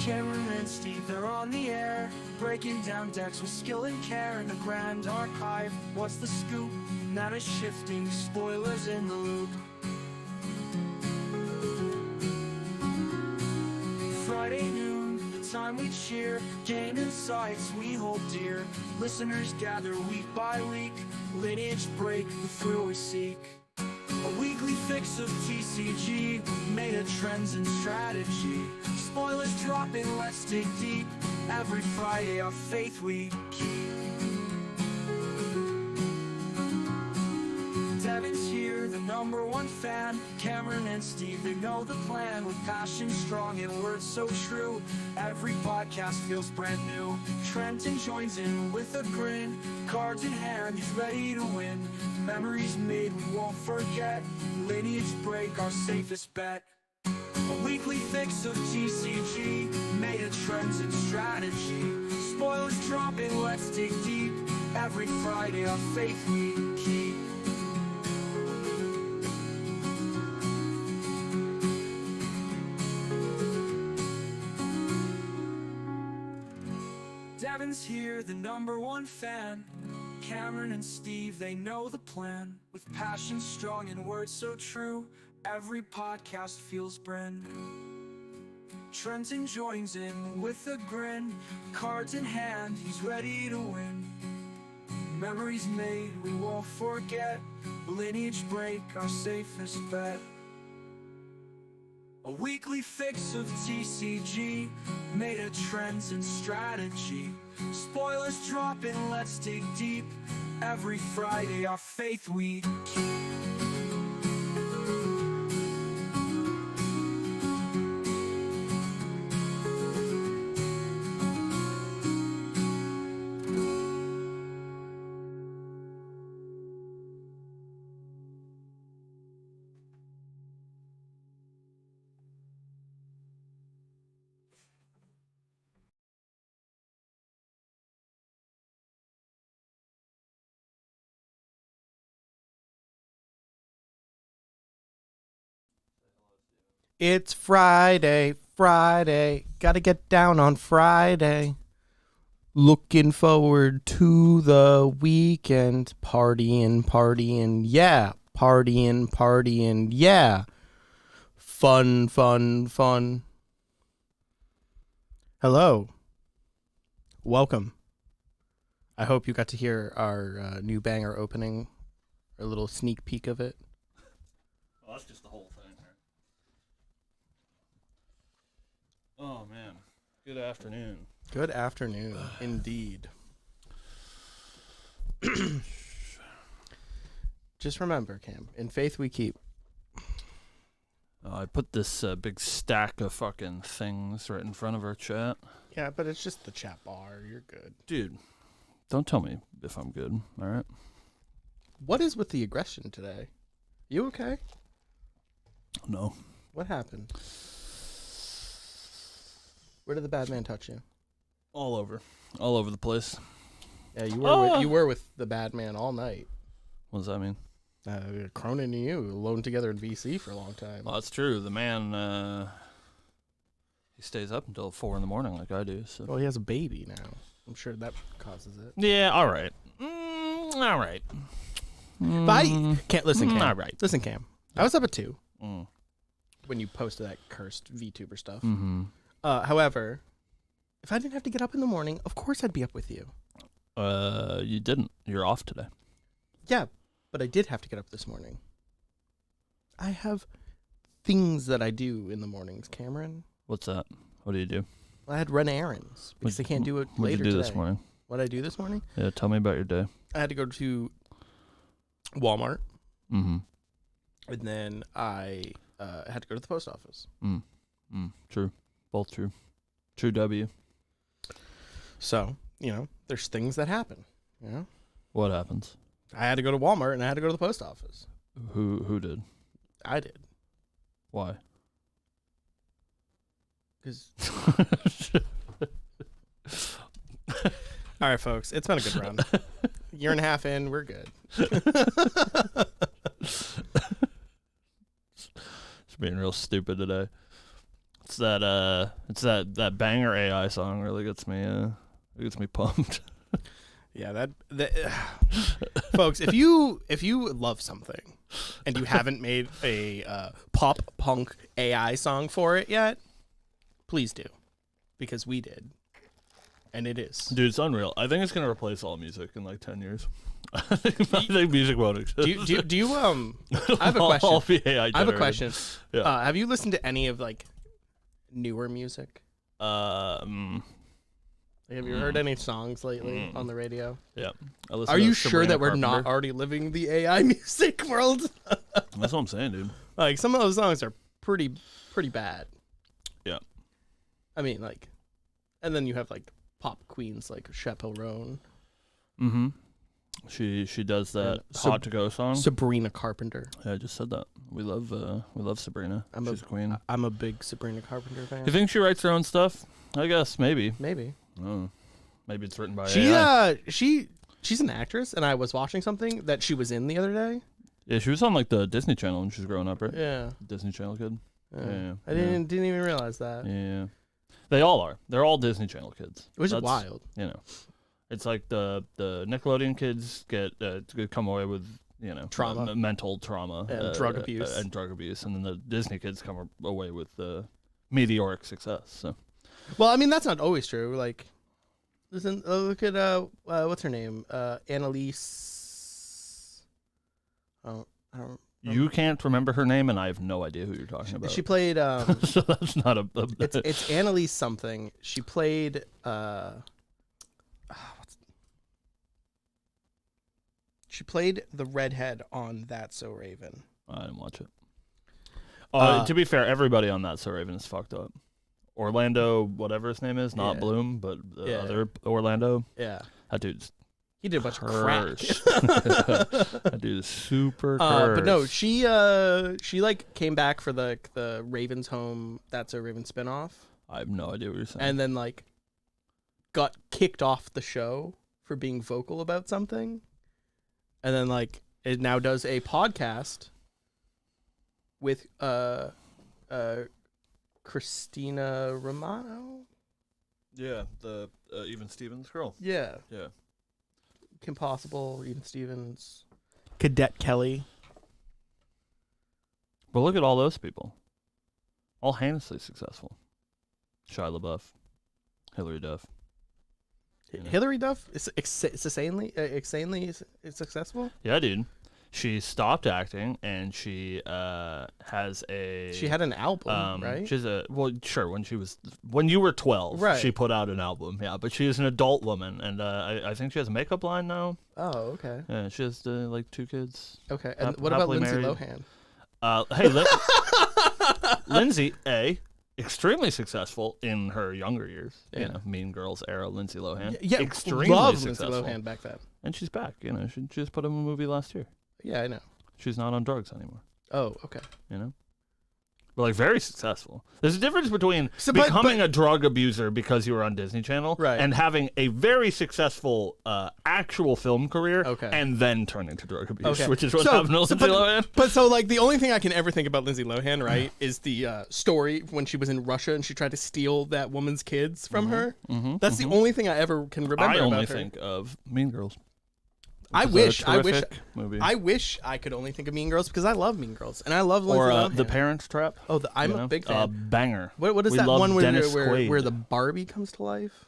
Cameron and Steve, they're on the air, breaking down decks with skill and care in the Grand Archive. What's the scoop? Meta shifting, spoilers in the loop. Friday noon, the time we cheer, game insights we hold dear. Listeners gather week by week, Lineage Break, the thrill we seek. A weekly fix of TCG, meta trends and strategy. Spoilers dropping, let's dig deep. Every Friday our faith we keep. Devin's here, the #1 fan. Cameron and Steve, they know the plan. With passion strong and words so true, every podcast feels brand new. Trenton joins in with a grin, cards in hand, he's ready to win. Memories made we won't forget, Lineage Break our safest bet. A weekly fix of TCG, meta trends and strategy. Spoilers dropping, let's dig deep. Every Friday our faith we keep. Devin's here, the #1 fan. Cameron and Steve, they know the plan. With passion strong and words so true, every podcast feels brand new. Trenton joins in with a grin, cards in hand, he's ready to win. Memories made we won't forget, Lineage Break our safest bet. A weekly fix of TCG, meta trends and strategy. Spoilers dropping, let's dig deep. Every Friday our faith we keep. It's Friday, gotta get down on Friday. Looking forward to the weekend, partying, yeah. Partying, yeah. Fun. Hello. Welcome. I hope you got to hear our new banger opening, a little sneak peek of it. Well, that's just the whole thing. Oh, man. Good afternoon. Good afternoon, indeed. Just remember, Cam, in faith we keep. I put this big stack of fucking things right in front of our chat. Yeah, but it's just the chat bar. You're good. Dude, don't tell me if I'm good, all right? What is with the aggression today? You okay? No. What happened? Where did the bad man touch you? All over the place. Yeah, you were with the bad man all night. What does that mean? Cronin and you alone together in VC for a long time. Well, that's true. The man, he stays up until 4 a.m. like I do. So. Well, he has a baby now. I'm sure that causes it. Yeah, all right. All right. But I can't listen, Cam. All right. Listen, Cam. I was up at 2 when you posted that cursed VTuber stuff. Mm-hmm. However, if I didn't have to get up in the morning, of course I'd be up with you. You didn't. You're off today. Yeah, but I did have to get up this morning. I have things that I do in the mornings, Cameron. What's that? What do you do? I had run errands because I can't do it later today. What did you do this morning? What did I do this morning? Yeah, tell me about your day. I had to go to Walmart. Mm-hmm. And then I had to go to the post office. True. Both true. True W. So, there's things that happen, What happens? I had to go to Walmart and I had to go to the post office. Who did? I did. Why? Because... All right, folks. It's been a good run. Year and a half in, we're good. It's being real stupid today. It's that banger AI song really gets me pumped. Yeah, folks, if you love something and you haven't made a pop punk AI song for it yet, please do, because we did, and it is. Dude, it's unreal. I think it's gonna replace all music in like 10 years. I think music won't exist. Do you I have a question. All be AI I have a question. Yeah. Have you listened to any of like newer music? Have you heard any songs lately on the radio? Yeah. Are you sure that we're not already living the AI music world? That's what I'm saying, dude. Like, some of those songs are pretty bad. Yeah. I mean, like, and then you have like pop queens like Chappelle Roan. Mm-hmm. She does that Hot to Go song. Sabrina Carpenter. Yeah, I just said that. We love Sabrina. She's a queen. I'm a big Sabrina Carpenter fan. You think she writes her own stuff? I guess maybe. Maybe It's written by AI. She's an actress, and I was watching something that she was in the other day. Yeah, she was on like the Disney Channel when she was growing up, right? Yeah. Disney Channel kid. Yeah. I didn't even realize that. Yeah. They all are. They're all Disney Channel kids. Which is wild. You know. It's like the Nickelodeon kids get come away with, you know, trauma, mental trauma, and drug abuse, and then the Disney kids come away with meteoric success. So, well, I mean that's not always true. Like, listen, look at what's her name, Annalise. I don't. You can't remember her name, and I have no idea who you're talking about. She played. So that's not a. It's Annalise something. She played. She played the redhead on That's So Raven. I didn't watch it. To be fair, everybody on That's So Raven is fucked up. Orlando, whatever his name is, not Bloom, but the other Orlando. Yeah. That dude's he did a bunch of crack. That dude is super cursed. But no, she like came back for the Raven's Home That's So Raven spinoff. I have no idea what you're saying. And then like got kicked off the show for being vocal about something. And then like it now does a podcast with Christina Romano. Yeah, the Even Stevens girl. Yeah. Yeah. Kim Possible, Even Stevens, Cadet Kelly. But look at all those people. All heinously successful. Shia LaBeouf. Hilary Duff. Hilary Duff is insanely successful. Yeah, dude. She stopped acting, and she has a. She had an album, right? She's sure. When you were 12, right. She put out an album. Yeah, but she is an adult woman, and I think she has a makeup line now. Oh, okay. Yeah, she has like 2 kids. Okay, and what about Lindsay married. Lohan? Hey, Lindsay, extremely successful in her younger years. Yeah. You know, Mean Girls era Lindsay Lohan. Yeah, extremely loved successful. Lindsay Lohan back then. And she's back. You know, she just put up a movie last year. Yeah, I know. She's not on drugs anymore. Oh, okay. You know? But like very successful. There's a difference between becoming a drug abuser because you were on Disney Channel and having a very successful actual film career and then turning to drug abuse, which is what happened to Lindsay Lohan. But so like the only thing I can ever think about Lindsay Lohan, right, is the story when she was in Russia and she tried to steal that woman's kids from her. That's the only thing I ever can remember about her. I only think of Mean Girls. I wish I could only think of Mean Girls because I love Mean Girls and I love Lindsay Lohan. The Parents Trap. Oh, I'm a big fan. Banger. What is that one where the Barbie comes to life?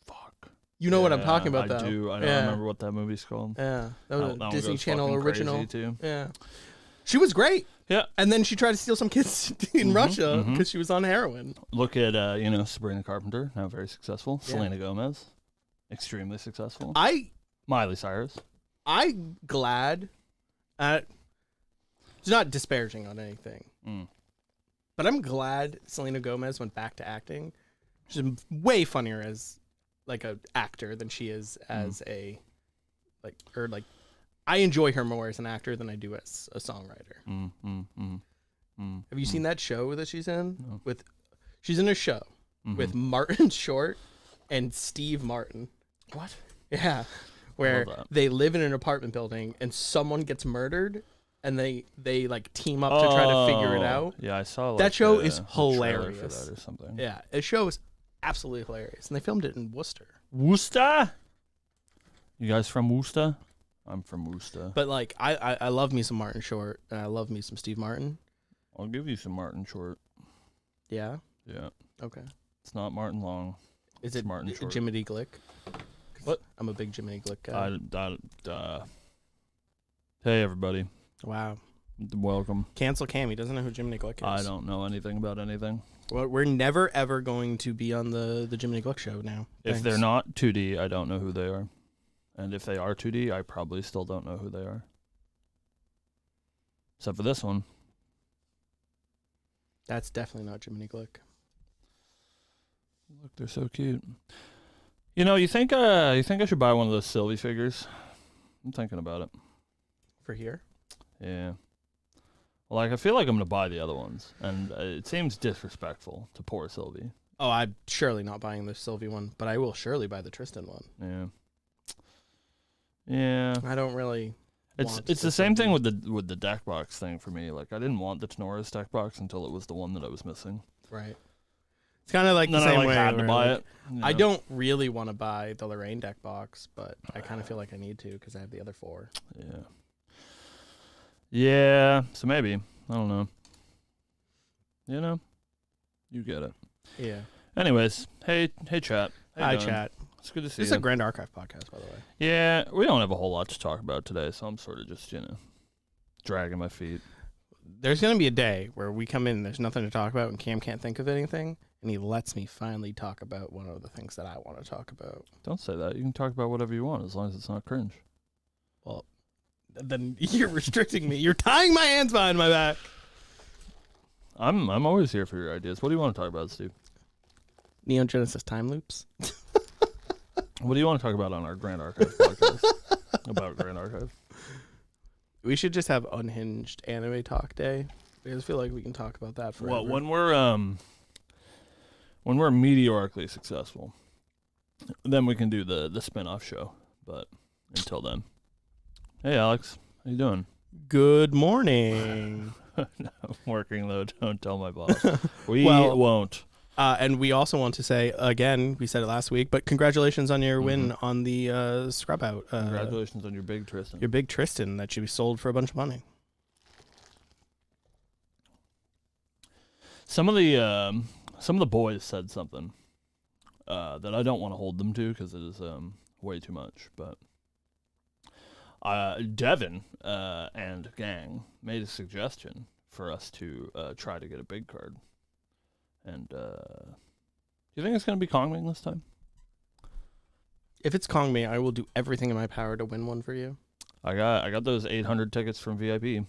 Fuck. You know what I'm talking about, though. I do. I don't remember what that movie's called. Yeah, that was a Disney Channel original. Too. Yeah, she was great. Yeah, and then she tried to steal some kids in Russia because she was on heroin. Look at Sabrina Carpenter, now very successful. Yeah. Selena Gomez. Extremely successful. Miley Cyrus. I'm glad. It's not disparaging on anything, but I'm glad Selena Gomez went back to acting. She's way funnier as like an actor than she is as a I enjoy her more as an actor than I do as a songwriter. Have you seen that show that she's in? No. She's in a show with Martin Short and Steve Martin. What? Yeah. Where they live in an apartment building and someone gets murdered and they like team up to try to figure it out. Yeah, I saw that show is hilarious. For that or something. Yeah, the show is absolutely hilarious, and they filmed it in Worcester. Worcester? You guys from Worcester? I'm from Worcester. But like, I love me some Martin Short, and I love me some Steve Martin. I'll give you some Martin Short. Yeah. Yeah. Okay. It's not Martin Long. Is it Martin Short? Jiminy Glick? What? I'm a big Jiminy Glick guy. Hey everybody. Wow. Welcome. Cancel Cam. He doesn't know who Jiminy Glick is. I don't know anything about anything. Well, we're never ever going to be on the Jiminy Glick show now. If they're not 2D, I don't know who they are. And if they are 2D, I probably still don't know who they are. Except for this one. That's definitely not Jiminy Glick. Look, they're so cute. You know, you think I should buy one of those Sylvie figures? I'm thinking about it. For here? Yeah. Well, like, I feel like I'm going to buy the other ones. And it seems disrespectful to poor Sylvie. Oh, I'm surely not buying the Sylvie one, but I will surely buy the Tristan one. Yeah. Yeah. I don't really. It's the same thing with the deck box thing for me. Like, I didn't want the Tenoris deck box until it was the one that I was missing. Right. It's kind of like the same way. I had to buy it. I don't really want to buy the Lorraine deck box, but I kind of feel like I need to because I have the other 4. Yeah. Yeah. So maybe. I don't know. You know? You get it. Yeah. Anyways, hey chat. Hi chat. It's good to see you. This you. is a Grand Archive podcast, by the way. Yeah, we don't have a whole lot to talk about today, so I'm sort of just, dragging my feet. There's going to be a day where we come in and there's nothing to talk about and Cam can't think of anything, and he lets me finally talk about one of the things that I want to talk about. Don't say that. You can talk about whatever you want as long as it's not cringe. Well, then you're restricting me. You're tying my hands behind my back. I'm always here for your ideas. What do you want to talk about, Steve? Neon Genesis time loops. What do you want to talk about on our Grand Archive podcast? About Grand Archive? We should just have unhinged anime talk day. I just feel like we can talk about that forever. Well, when we're meteorically successful, then we can do the spin-off show. But until then, hey Alex, how you doing? Good morning. No, I'm working though. Don't tell my boss. We won't. And we also want to say, again, we said it last week, but congratulations on your win on the Scrub Out. Congratulations on your big Tristan. Your big Tristan that should be sold for a bunch of money. Some of the boys said something that I don't want to hold them to because it is way too much. But Devin and gang made a suggestion for us to try to get a big card. And do you think it's going to be Kongming this time? If it's Kongming, I will do everything in my power to win one for you. I got those 800 tickets from VIP.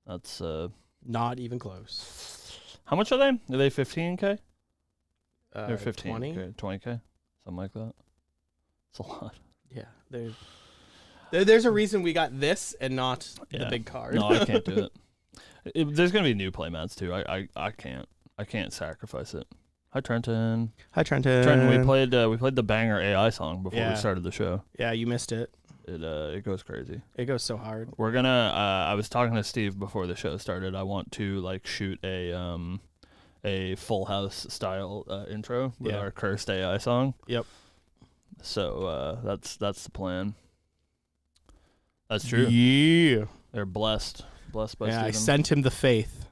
That's not even close. How much are they? Are they 15K? They're 15. 20? 20K? Something like that. It's a lot. Yeah. There's a reason we got this and not the big card. No, I can't do it. There's going to be new playmats too. I can't. I can't sacrifice it. Hi Trenton. Hi Trenton. Trenton, we played the banger AI song before we started the show. Yeah, you missed it. It goes crazy. It goes so hard. We're gonna. I was talking to Steve before the show started. I want to shoot a Full House style intro with our cursed AI song. Yep. So that's the plan. That's true. Yeah. They're blessed by Steven. I sent him the faith.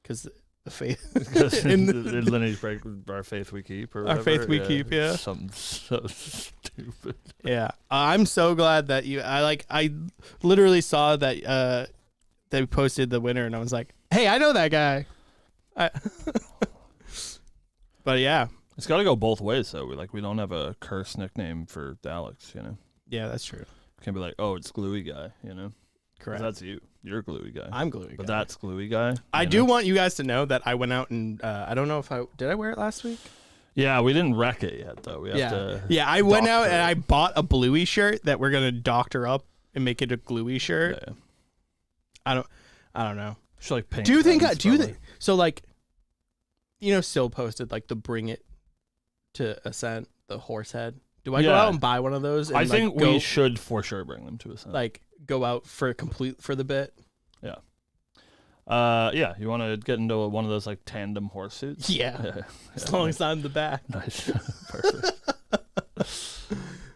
Because the faith. in the Lineage Break, our faith we keep. Or whatever. Our faith we keep, yeah. Something so stupid. Yeah. I'm so glad that I literally saw that they posted the winner and I was like, hey, I know that guy. But yeah. It's got to go both ways, though. We don't have a curse nickname for Alex, Yeah, that's true. Can't be like, oh, it's Gluey Guy, Correct. That's you. You're Gluey Guy. I'm Gluey Guy. But that's Gluey Guy. I do want you guys to know that I went out and I don't know if did I wear it last week? Yeah, we didn't wreck it yet, though. We have to. Yeah, I went out and I bought a Bluey shirt that we're gonna doctor up and make it a Gluey shirt. Yeah. I don't know. Should paint. Do you think? So Sil posted the Bring It to Ascent, the horse head. Do I go out and buy one of those? And, I think we should for sure bring them to Ascent. go out for the bit. Yeah. Yeah. You want to get into one of those like tandem horse suits? Yeah. As long as I'm the back. Nice. Perfect.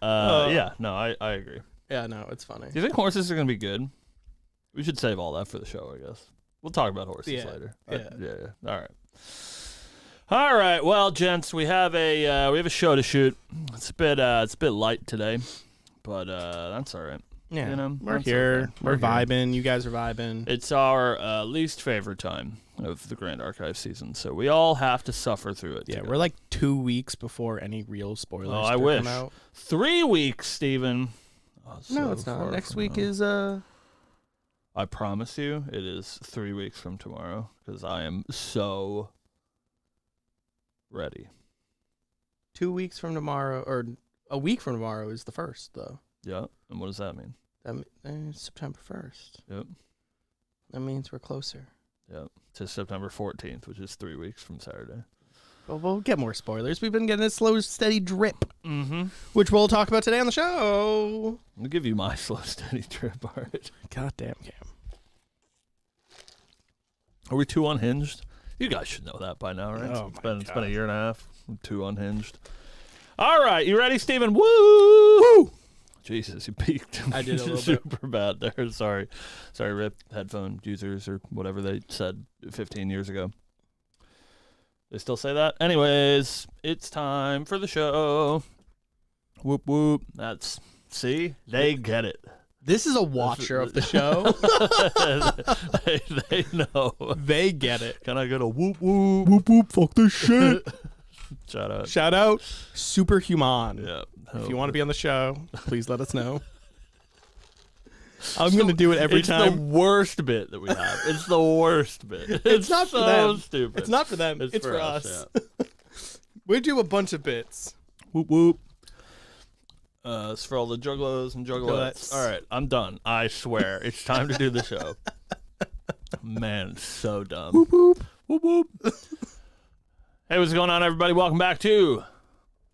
Yeah. No, I agree. Yeah. No, it's funny. Do you think horses are gonna be good? We should save all that for the show, I guess. We'll talk about horses later. Yeah. All right. Well, gents, we have a show to shoot. It's a bit light today, but that's all right. Yeah, you know, we're here. We're vibing. You guys are vibing. It's our least favorite time of the Grand Archive season, so we all have to suffer through it. Yeah, together. we're like 2 weeks before any real spoilers. I wish. Come out. 3 weeks, Steven. Oh, no, it's not. Next week is I promise you, it is 3 weeks from tomorrow because I am so ready. 2 weeks from tomorrow, or a week from tomorrow is the 1st, though. Yeah, and what does that mean? September 1st. Yep. That means we're closer. Yep. To September 14th, which is 3 weeks from Saturday. Well, we'll get more spoilers. We've been getting a slow, steady drip, which we'll talk about today on the show. I'll give you my slow, steady drip, all right? Goddamn, Cam. Are we too unhinged? You guys should know that by now, right? Oh, It's been a year and a half. I'm too unhinged. All right, you ready, Steven? Woo! Jesus, you peaked. I did a little super bad there. Sorry, RIP headphone users or whatever they said 15 years ago. They still say that? Anyways, it's time for the show. Whoop, whoop. See? They get it. This is a watcher of the show. they know. They get it. Can I get a whoop, whoop? Whoop, whoop, fuck this shit. Shout out. Superhuman. Yeah. If you want to be on the show, please let us know. I'm going to do it every time. It's the worst bit that we have. It's the worst bit. It's not so for them. Stupid. It's not for them. It's for us. Yeah. We do a bunch of bits. Whoop, whoop. It's for all the juggalos and juggalettes. All right, I'm done. I swear. It's time to do the show. Man, it's so dumb. Whoop, whoop. Whoop, whoop. Hey, what's going on, everybody? Welcome back to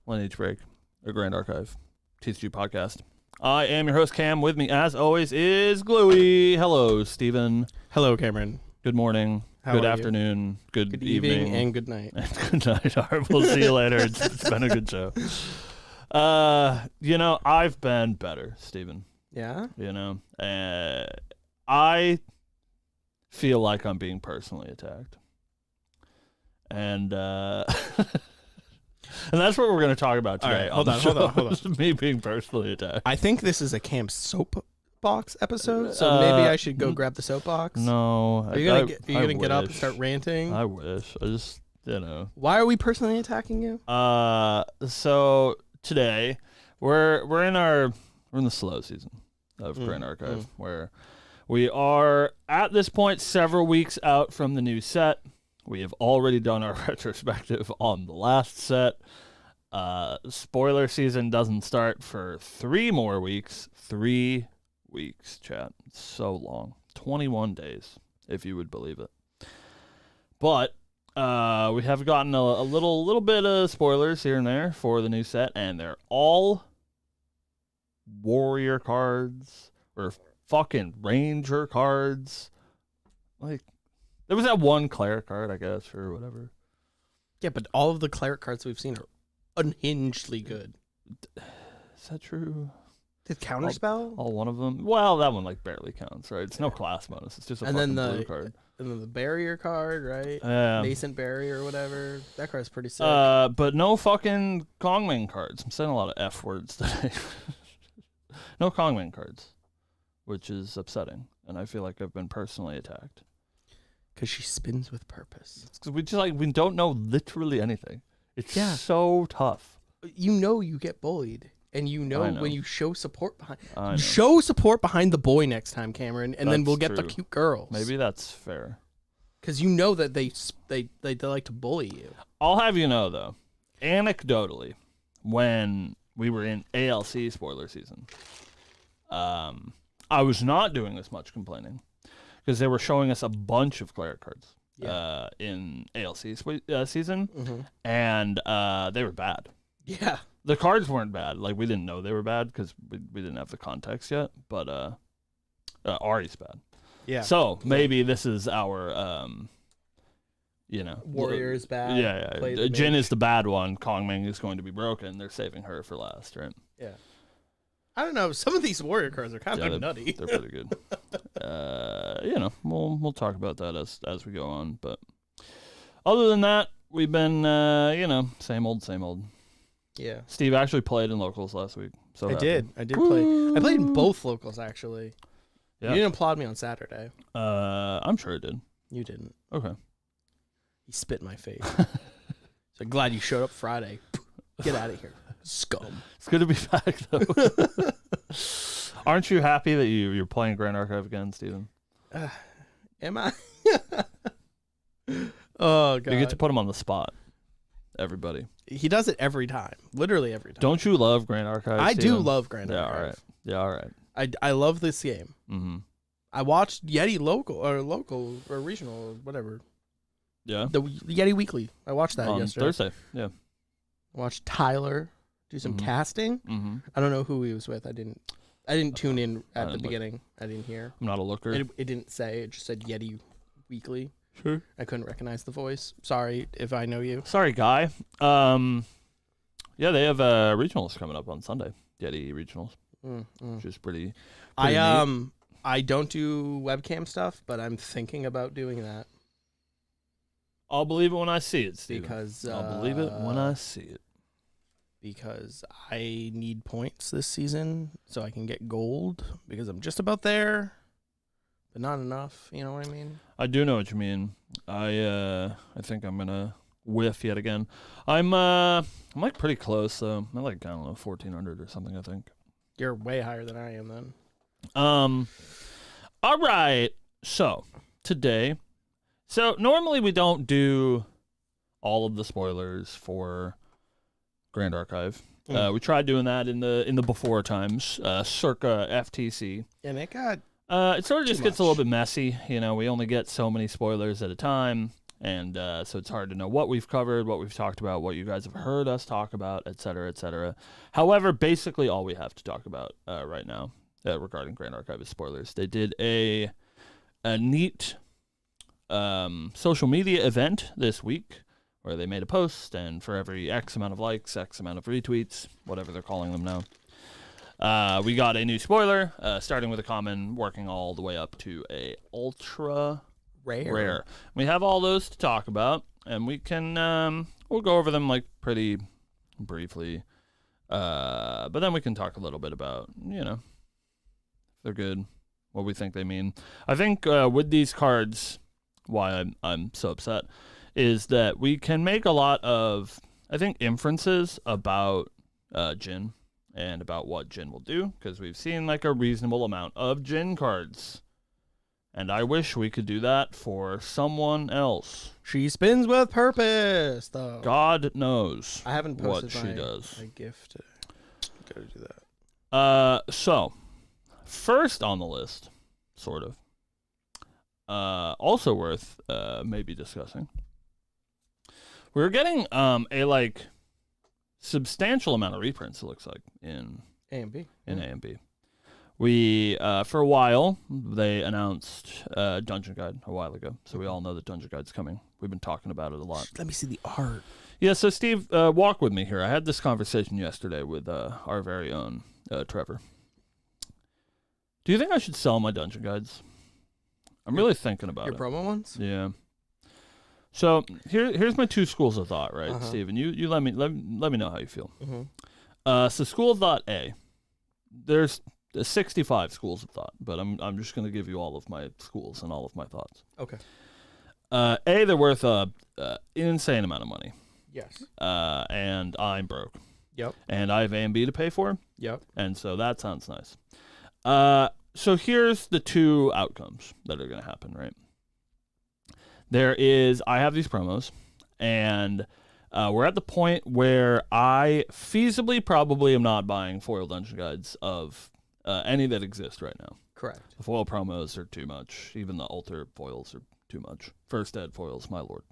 Lineage Break, a Grand Archive TCG podcast. I am your host, Cam. With me, as always, is Gluey. Hello, Steven. Hello, Cameron. Good morning. Good afternoon. Good evening. And good night. And good night. All right, we'll see you later. It's been a good show. I've been better, Steven. Yeah? I feel like I'm being personally attacked. And and that's what we're going to talk about today. All right, hold on. Me being personally attacked. I think this is a Cam soapbox episode, so maybe I should go grab the soapbox. No. Are you gonna get up and start ranting? I wish. I just, Why are we personally attacking you? So today we're in the slow season of Grand Archive, where we are at this point several weeks out from the new set. We have already done our retrospective on the last set. Spoiler season doesn't start for 3 more weeks. 3 weeks, chat. It's so long. 21 days, if you would believe it. But we have gotten a little bit of spoilers here and there for the new set, and they're all warrior cards or fucking ranger cards. Like, there was that one cleric card, I guess, or whatever. Yeah, but all of the cleric cards we've seen are unhingedly good. Is that true? Did counterspell? All one of them? Well, that one like barely counts, right? It's no class bonus. It's just a fucking blue card. And then the barrier card, right? Nascent barrier or whatever. That card's pretty sick. But no fucking Kongming cards. I'm saying a lot of F words today. No Kongming cards, which is upsetting, and I feel like I've been personally attacked. Because she spins with purpose. Because we don't know literally anything. It's so tough. You get bullied. And when you show support behind the boy next time, Cameron, and then we'll get the cute girls. Maybe that's fair. Because you know that they like to bully you. I'll have you know though, anecdotally, when we were in ALC spoiler season, I was not doing as much complaining because they were showing us a bunch of cleric cards in ALC season, and they were bad. Yeah. The cards weren't bad. Like, we didn't know they were bad because we didn't have the context yet. But Ari's bad. Yeah. So maybe this is our, Warrior is bad. Yeah. Jin is the bad one. Kong Ming is going to be broken. They're saving her for last, right? Yeah. I don't know. Some of these warrior cards are kind of nutty. They're pretty good. We'll talk about that as we go on. But other than that, we've been, same old. Yeah. Steve actually played in locals last week. So I did play. I played in both locals actually. Yeah. You didn't applaud me on Saturday. I'm sure it did. You didn't. Okay. He spit in my face. So glad you showed up Friday. Get out of here, scum. It's good to be back though. Aren't you happy that you're playing Grand Archive again, Steven? Am I? Oh god. You get to put him on the spot. Everybody. He does it every time. Literally every time. Don't you love Grand Archive? I Steven? do love Grand Archive. Yeah, all right. I love this game. Mm-hmm. I watched Yeti local or regional or whatever. Yeah. The Yeti Weekly. I watched that yesterday. Thursday. Yeah. I watched Tyler do some casting. Mm-hmm. I don't know who he was with. I didn't tune in at the beginning. I didn't hear. I'm not a looker. It didn't say. It just said Yeti Weekly. Sure. I couldn't recognize the voice. Sorry if I know you. Sorry, guy. Yeah, they have regionals coming up on Sunday. Yeti regionals, which is pretty neat. I don't do webcam stuff, but I'm thinking about doing that. I'll believe it when I see it, Steve. Because I'll believe it when I see it. Because I need points this season so I can get gold because I'm just about there, but not enough. You know what I mean? I do know what you mean. I think I'm gonna whiff yet again. I'm like pretty close though. I'm like, I don't know, 1400 or something, I think. You're way higher than I am then. All right. So today, normally we don't do all of the spoilers for Grand Archive. We tried doing that in the before times, circa FTC. And it got it sort of just gets a little bit messy. We only get so many spoilers at a time. And so it's hard to know what we've covered, what we've talked about, what you guys have heard us talk about, et cetera, et cetera. However, basically all we have to talk about right now regarding Grand Archive is spoilers. They did a neat social media event this week where they made a post, and for every X amount of likes, X amount of retweets, whatever they're calling them now, we got a new spoiler, starting with a common, working all the way up to a ultra rare. We have all those to talk about, and we can we'll go over them like pretty briefly, but then we can talk a little bit about if they're good, what we think they mean. I think with these cards, why I'm so upset is that we can make a lot of inferences about Jin and about what Jin will do, because we've seen like a reasonable amount of Jin cards. And I wish we could do that for someone else. She spins with purpose, though. God knows I haven't posted what she does. My gift today. Gotta do that. So, first on the list, sort of, also worth maybe discussing. We're getting a substantial amount of reprints, it looks like, in A and B. In A and B. We, for a while, they announced Dungeon Guide a while ago, so we all know that Dungeon Guide's coming. We've been talking about it a lot. Let me see the art. Yeah, so Steve, walk with me here. I had this conversation yesterday with our very own Trevor. Do you think I should sell my Dungeon Guides? I'm really thinking about it. Your promo ones? Yeah. So here's my two schools of thought, right, Steve? And you let me know how you feel. Mm-hmm. So school of thought A, there's 65 schools of thought, but I'm just going to give you all of my schools and all of my thoughts. Okay. A, they're worth an insane amount of money. Yes. And I'm broke. Yep. And I have A and B to pay for. Yep. And so that sounds nice. So here's the two outcomes that are going to happen, right? I have these promos, and we're at the point where I feasibly probably am not buying foil Dungeon Guides of any that exist right now. Correct. The foil promos are too much. Even the altar foils are too much. First ed foils, my lord.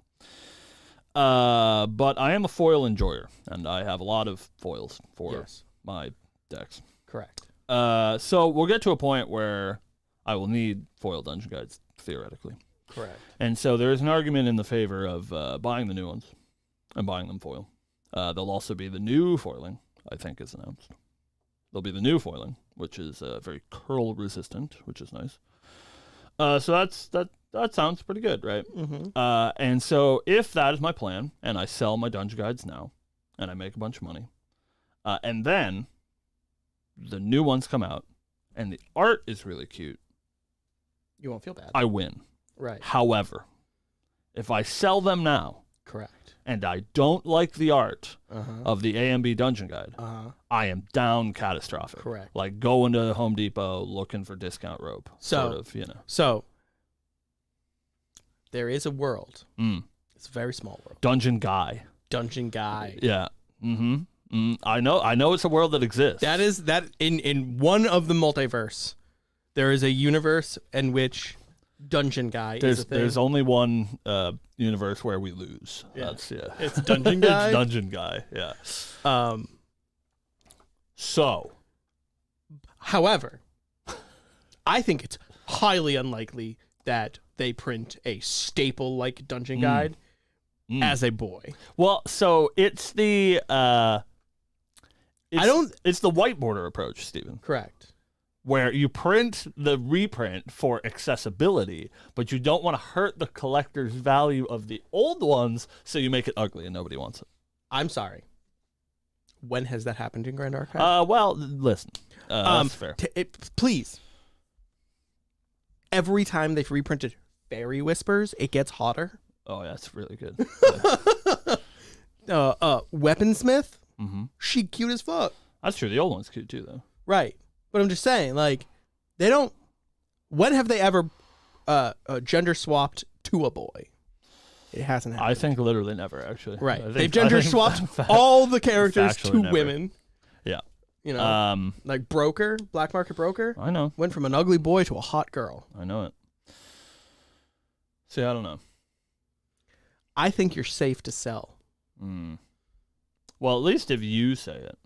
But I am a foil enjoyer, and I have a lot of foils for my decks. Correct. So we'll get to a point where I will need foil dungeon guides, theoretically. Correct. And so there is an argument in the favor of buying the new ones and buying them foil. There'll also be the new foiling, I think is announced. There'll be the new foiling, which is very curl resistant, which is nice. So that sounds pretty good, right? Mm-hmm. And so if that is my plan, and I sell my dungeon guides now, and I make a bunch of money, and then the new ones come out, and the art is really cute, you won't feel bad. I win. Right. However, if I sell them now, correct, and I don't like the art of the AMB dungeon guide, I am down catastrophic. Correct. Like going to Home Depot looking for discount rope. So, So there is a world. It's a very small world. Dungeon guy. Yeah. I know it's a world that exists. That is in one of the multiverse. There is a universe in which Dungeon Guy is a thing. There's only one universe where we lose. Yeah. Yeah. It's Dungeon Guy. It's Dungeon Guy. Yeah. So, however, I think it's highly unlikely that they print a staple like Dungeon Guide as a boy. Well, so it's the it's the white border approach, Stephen. Correct. Where you print the reprint for accessibility, but you don't want to hurt the collector's value of the old ones, so you make it ugly and nobody wants it. I'm sorry. When has that happened in Grand Archive? Well, listen. That's fair. Please. Every time they've reprinted Fairy Whispers, it gets hotter. Oh, yeah, it's really good. Weaponsmith, she cute as fuck. That's true. The old one's cute, too, though. Right. But I'm just saying, like, they don't... When have they ever gender swapped to a boy? It hasn't happened. I think literally never, actually. Right. They've gender swapped all the characters to never. women. Yeah. You know, like Broker, Black Market Broker. I know. Went from an ugly boy to a hot girl. I know it. See, I don't know. I think you're safe to sell. Well, at least if you say it,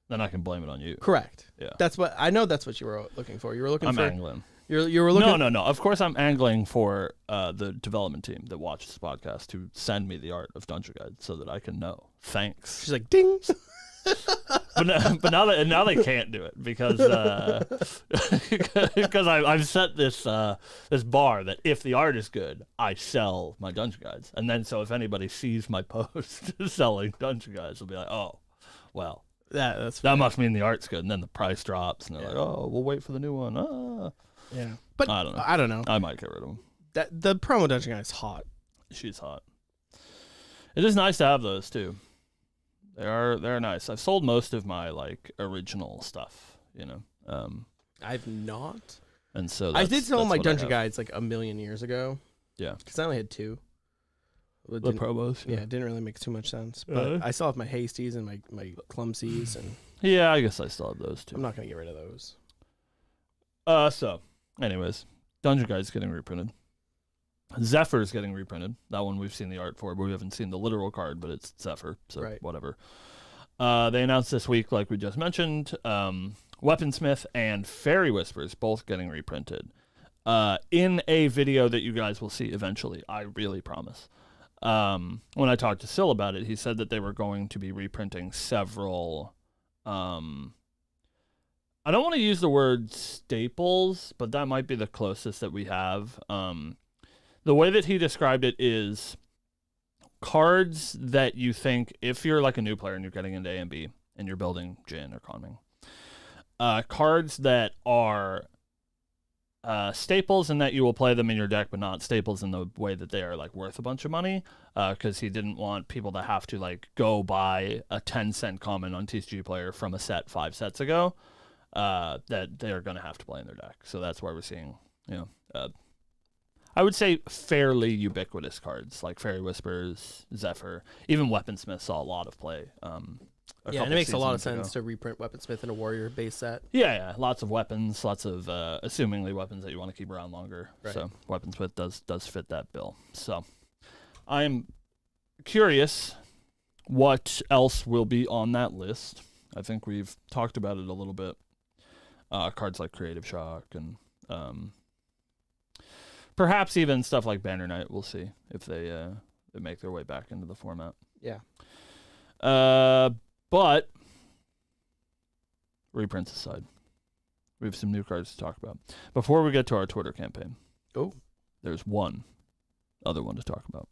then I can blame it on you. Correct. Yeah. That's what I know. That's what you were looking for. You were looking for. I'm angling. You were looking. No. Of course, I'm angling for the development team that watches this podcast to send me the art of Dungeon Guide so that I can know. Thanks. She's like, ding. but now they can't do it because I've set this this bar that if the art is good, I sell my Dungeon Guides, and then so if anybody sees my post selling Dungeon Guides, they'll be like, oh, well. That must mean the art's good, and then the price drops, and they're like, "Oh, we'll wait for the new one." Yeah, but I don't know. I might get rid of them. The promo Dungeon Guy is hot. She's hot. It is nice to have those too. They're nice. I've sold most of my original stuff. I've not. And so I did sell my Dungeon Guides like a million years ago. Yeah, because I only had two. The promos. Yeah, it didn't really make too much sense. But I still have my Hasties and my Clumsies. And yeah, I guess I still have those too. I'm not going to get rid of those. So, anyways, Dungeon Guide's getting reprinted. Zephyr's getting reprinted. That one we've seen the art for, but we haven't seen the literal card, but it's Zephyr, so whatever. They announced this week, like we just mentioned, Weaponsmith and Fairy Whispers both getting reprinted in a video that you guys will see eventually. I really promise. When I talked to Sil about it, he said that they were going to be reprinting several, I don't want to use the word staples, but that might be the closest that we have. The way that he described it is cards that you think, if you're like a new player and you're getting into A and B and you're building Jin or Conming, cards that are staples in that you will play them in your deck, but not staples in the way that they are worth a bunch of money, because he didn't want people to have to go buy a 10-cent common on TCG Player from a set 5 sets ago, that they're going to have to play in their deck. So that's why we're seeing, I would say fairly ubiquitous cards like Fairy Whispers, Zephyr, even Weaponsmith saw a lot of play. And it makes a lot of sense to reprint Weaponsmith in a warrior base set. Yeah, lots of weapons, lots of assumingly weapons that you want to keep around longer. Right. So Weaponsmith does fit that bill. So I'm curious what else will be on that list. I think we've talked about it a little bit. Cards like Creative Shock and perhaps even stuff like Banner Knight. We'll see if they make their way back into the format. Yeah. But reprints aside, we have some new cards to talk about. Before we get to our Twitter campaign, there's one other one to talk about.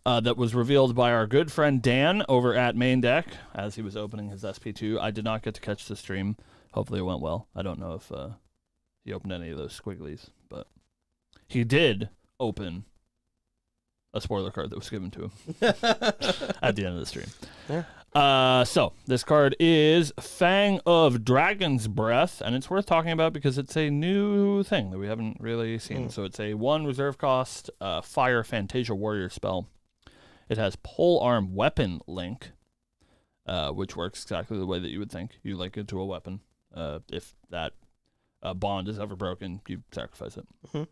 That was revealed by our good friend Dan over at Main Deck as he was opening his SP2. I did not get to catch the stream. Hopefully it went well. I don't know if he opened any of those squigglies, but he did open a spoiler card that was given to him at the end of the stream. Yeah. So this card is Fang of Dragon's Breath, and it's worth talking about because it's a new thing that we haven't really seen. So it's a 1 reserve cost Fire Fantasia Warrior spell. It has Pole Arm Weapon Link, which works exactly the way that you would think. You link it to a weapon. If that bond is ever broken, you sacrifice it. Mm-hmm.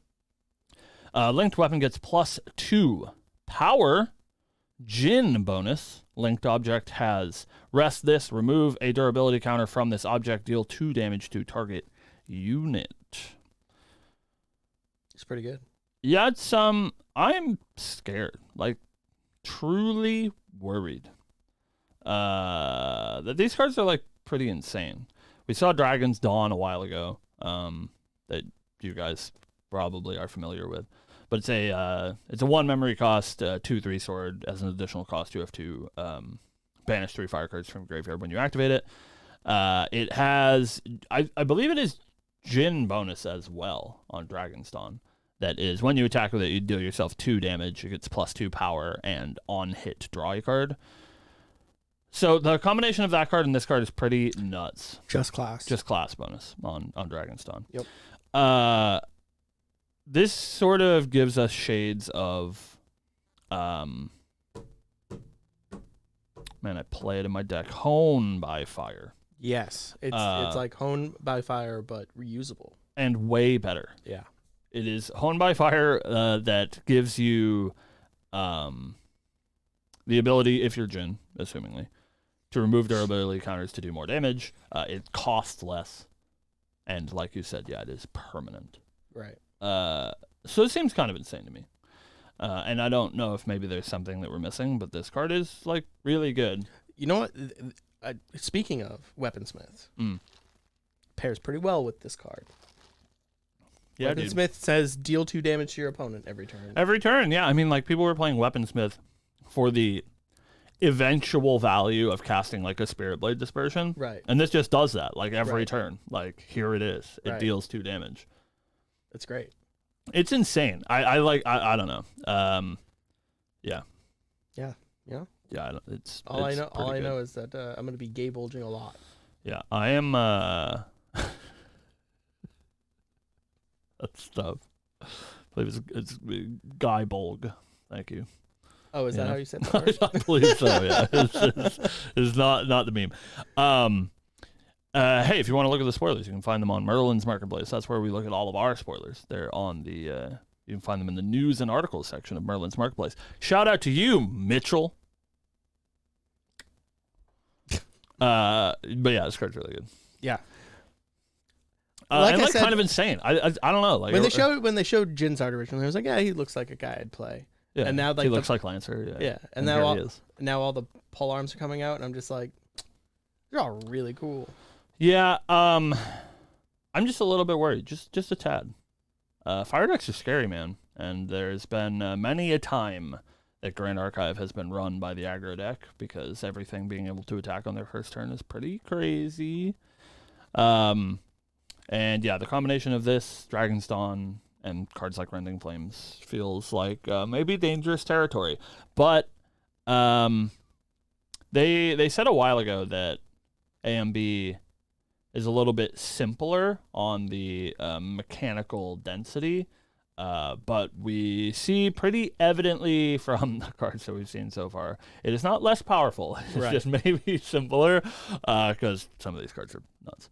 Linked weapon gets +2 power. Jin bonus. Linked object has rest this, remove a durability counter from this object, deal 2 damage to target unit. It's pretty good. Yeah, it's I'm scared. Like, truly worried. That these cards are like pretty insane. We saw Dragon's Dawn a while ago, that you guys probably are familiar with. But it's a 1 memory cost, 2/3 sword. As an additional cost, you have to banish 3 fire cards from graveyard when you activate it. It has, I believe it is Jin bonus as well on Dragon's Dawn. That is, when you attack with it, you deal yourself 2 damage. It gets +2 power, and on hit, draw a card. So the combination of that card and this card is pretty nuts. Just class bonus on Dragon's Dawn. Yep. This sort of gives us shades of, man, I play it in my deck, Hone by Fire. Yes, it's like Hone by Fire, but reusable. And way better. Yeah. It is Hone by Fire that gives you the ability, if you're Jin, assumingly, to remove durability counters to do more damage. It costs less. And like you said, yeah, it is permanent. Right. So it seems kind of insane to me. And I don't know if maybe there's something that we're missing, but this card is like really good. You know what? Speaking of Weaponsmith, pairs pretty well with this card. Yeah, Weaponsmith says deal 2 damage to your opponent every turn. Every turn, yeah. I mean, like, people were playing Weaponsmith for the eventual value of casting like a Spirit Blade Dispersion. Right. And this just does that, like, every turn. Like, here it is. It deals 2 damage. That's great. It's insane. I don't know. Yeah. Yeah. Yeah. Yeah. It's all it's I know is that I'm going to be gay bulging a lot. Yeah, I am. That's stuff. I believe it's Guy Bolg. Thank you. Oh, is that how you said that? I believe so. Yeah, it's not the meme. Hey, if you want to look at the spoilers, you can find them on Merlin's Marketplace. That's where we look at all of our spoilers. They're on the. You can find them in the news and articles section of Merlin's Marketplace. Shout out to you, Mitchell. But yeah, this card's really good. Yeah. Like and like said, kind of insane. I don't know. Like when they showed Jin's art originally, I was like, yeah, he looks like a guy I'd play. Yeah, and now like he looks like Lancer. Yeah, yeah. And now all the pole arms are coming out, and I'm just like, they're all really cool. Yeah. I'm just a little bit worried, just a tad. Fire decks are scary, man, and there's been many a time that Grand Archive has been run by the aggro deck because everything being able to attack on their first turn is pretty crazy. And yeah, the combination of this, Dragon's Dawn, and cards like Rending Flames feels like maybe dangerous territory. But they said a while ago that AMB is a little bit simpler on the mechanical density. But we see pretty evidently from the cards that we've seen so far, it is not less powerful. It's just maybe simpler because some of these cards are nuts.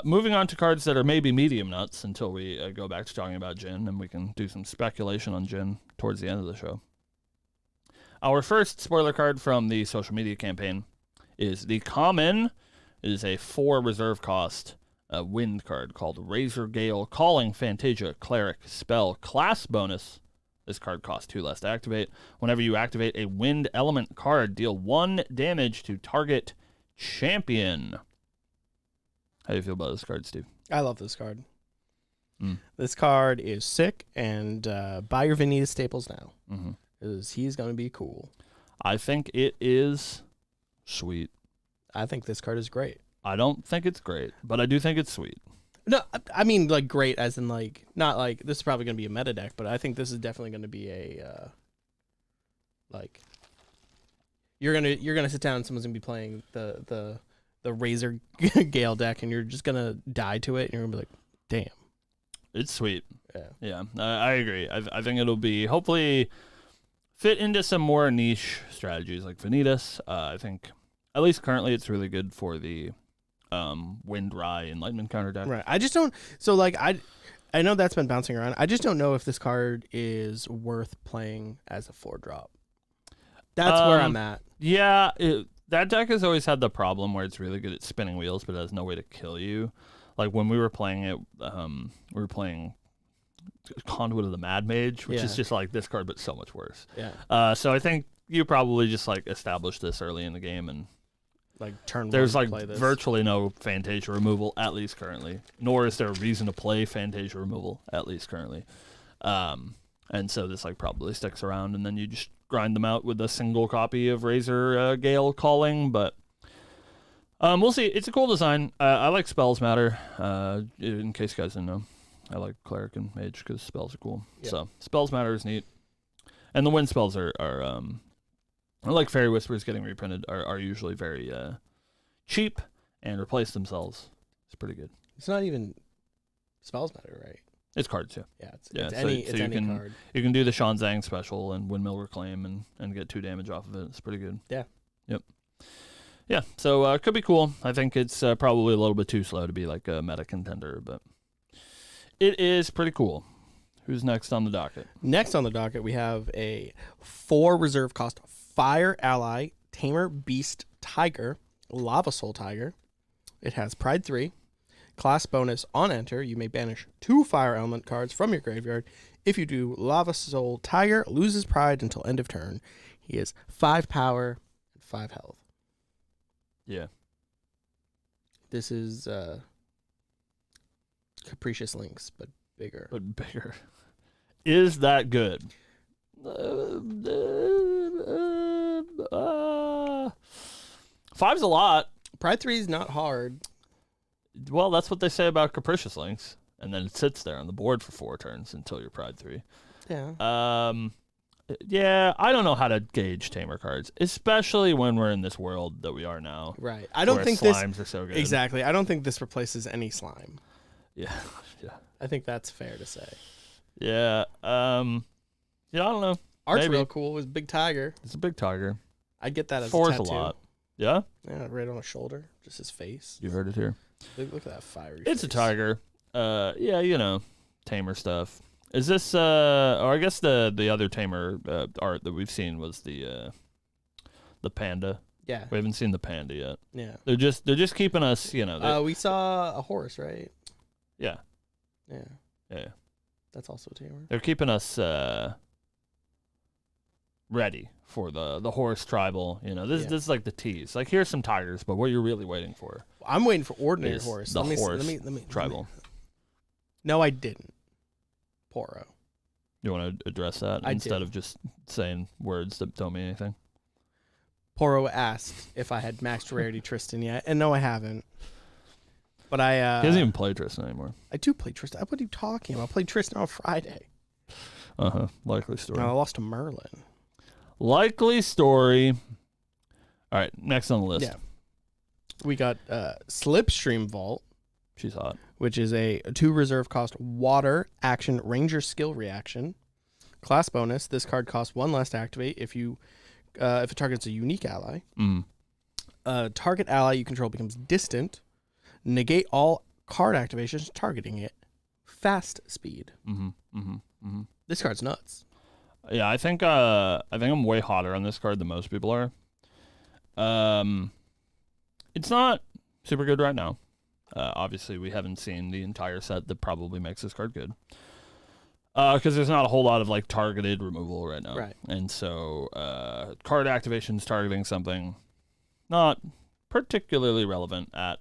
Moving on to cards that are maybe medium nuts until we go back to talking about Jin, and we can do some speculation on Jin towards the end of the show. Our first spoiler card from the social media campaign is the Common. It is a 4 reserve cost a wind card called Razor Gale Calling Fantasia Cleric Spell Class Bonus. This card costs 2 less to activate. Whenever you activate a wind element card, deal 1 damage to target champion. How do you feel about this card, Steve? I love this card. This card is sick, and buy your Vanitas staples now. Because he's going to be cool. I think it is sweet. I think this card is great. I don't think it's great, but I do think it's sweet. No, I mean like great as in like not like this is probably going to be a meta deck, but I think this is definitely going to be a like you're gonna sit down and someone's gonna be playing the Razor Gale deck and you're just gonna die to it and you're gonna be like, damn, it's sweet. Yeah, I agree. I think it'll be hopefully fit into some more niche strategies like Vanitas. I think at least currently it's really good for the Wind Rye Enlightenment counter deck. Right. I just don't. So like I know that's been bouncing around. I just don't know if this card is worth playing as a 4-drop. That's where I'm at. Yeah, that deck has always had the problem where it's really good at spinning wheels, but it has no way to kill you. Like when we were playing it, we were playing Conduit of the Mad Mage, which is just like this card, but so much worse. Yeah. So I think you probably just like established this early in the game and like turn. There's like play this. virtually no Fantasia removal, at least currently. Nor is there a reason to play Fantasia removal, at least currently. And so this like probably sticks around, and then you just grind them out with a single copy of Razor Gale Calling. But we'll see. It's a cool design. I like Spells Matter. In case you guys didn't know, I like Cleric and Mage because spells are cool. Yeah. So Spells Matter is neat, and the wind spells are like Fairy Whispers getting reprinted are usually very cheap and replace themselves. It's pretty good. It's not even Spells Matter, right? It's cards too. Yeah, it's any card. You can do the Shan Zhang special and Windmill Reclaim and get 2 damage off of it. It's pretty good. Yeah. Yep. Yeah, so it could be cool. I think it's probably a little bit too slow to be like a meta contender, but it is pretty cool. Who's next on the docket? Next on the docket, we have a 4 reserve cost Fire Ally Tamer Beast Tiger, Lava Soul Tiger. It has Pride 3. Class bonus on enter, you may banish 2 fire element cards from your graveyard. If you do, Lava Soul Tiger loses Pride until end of turn. He is 5 power and 5 health. Yeah. This is Capricious Links, but bigger. Is that good? 5's a lot. Pride 3 is not hard. Well, that's what they say about Capricious Links, and then it sits there on the board for 4 turns until you're Pride 3. Yeah. Yeah, I don't know how to gauge Tamer cards, especially when we're in this world that we are now. Right. I don't think slimes are so good. Exactly. I don't think this replaces any slime. Yeah. Yeah. I think that's fair to say. Yeah. Yeah, I don't know. Art's Maybe. real cool. It was Big Tiger. It's a big tiger. I'd get that as 4's a tattoo. a lot. Yeah? Yeah, right on his shoulder. Just his face. You heard it here. Look at that fiery It's face. a tiger. Yeah, you know, Tamer stuff. Is this or I guess the other Tamer art that we've seen was the panda. Yeah. We haven't seen the panda yet. Yeah. They're just keeping us, you know. We saw a horse, right? Yeah. Yeah. Yeah. That's also a Tamer. They're keeping us ready for the horse tribal. You know, this is like the tease. Like, here's some tigers, but what you're really waiting for? I'm waiting for ordinary horse. The horse tribal. No, I didn't. Poro. You want to address that instead of just saying words that don't mean anything? Poro asked if I had maxed rarity Tristan yet, and no, I haven't. But he doesn't even play Tristan anymore. I do play Tristan. What are you talking about? I played Tristan on Friday. Likely story. No, I lost to Merlin. Likely story. All right, next on the list. Yeah. We got Slipstream Vault. She's hot. Which is a 2 reserve cost water action ranger skill reaction. Class bonus. This card costs 1 less to activate if it targets a unique ally. Target ally you control becomes distant. Negate all card activations targeting it. Fast speed. This card's nuts. Yeah, I think I'm way hotter on this card than most people are. It's not super good right now. Obviously, we haven't seen the entire set that probably makes this card good. Because there's not a whole lot of like targeted removal right now. Right. And so card activations targeting something not particularly relevant at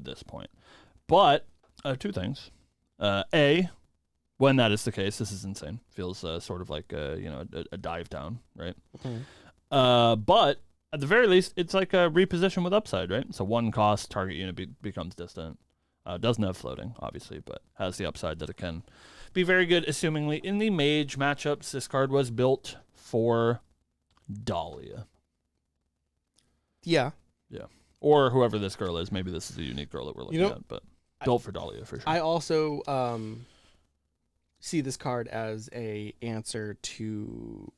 this point. But two things. A, when that is the case, this is insane. Feels sort of like a dive down, right? Mm-hmm. But at the very least, it's like a reposition with upside, right? So 1 cost, target unit becomes distant. Doesn't have floating, obviously, but has the upside that it can be very good, assumingly. In the mage matchups, this card was built for Dahlia. Yeah. Yeah. Or whoever this girl is. Maybe this is a unique girl that we're looking at, but built for Dahlia for sure. I also see this card as a answer to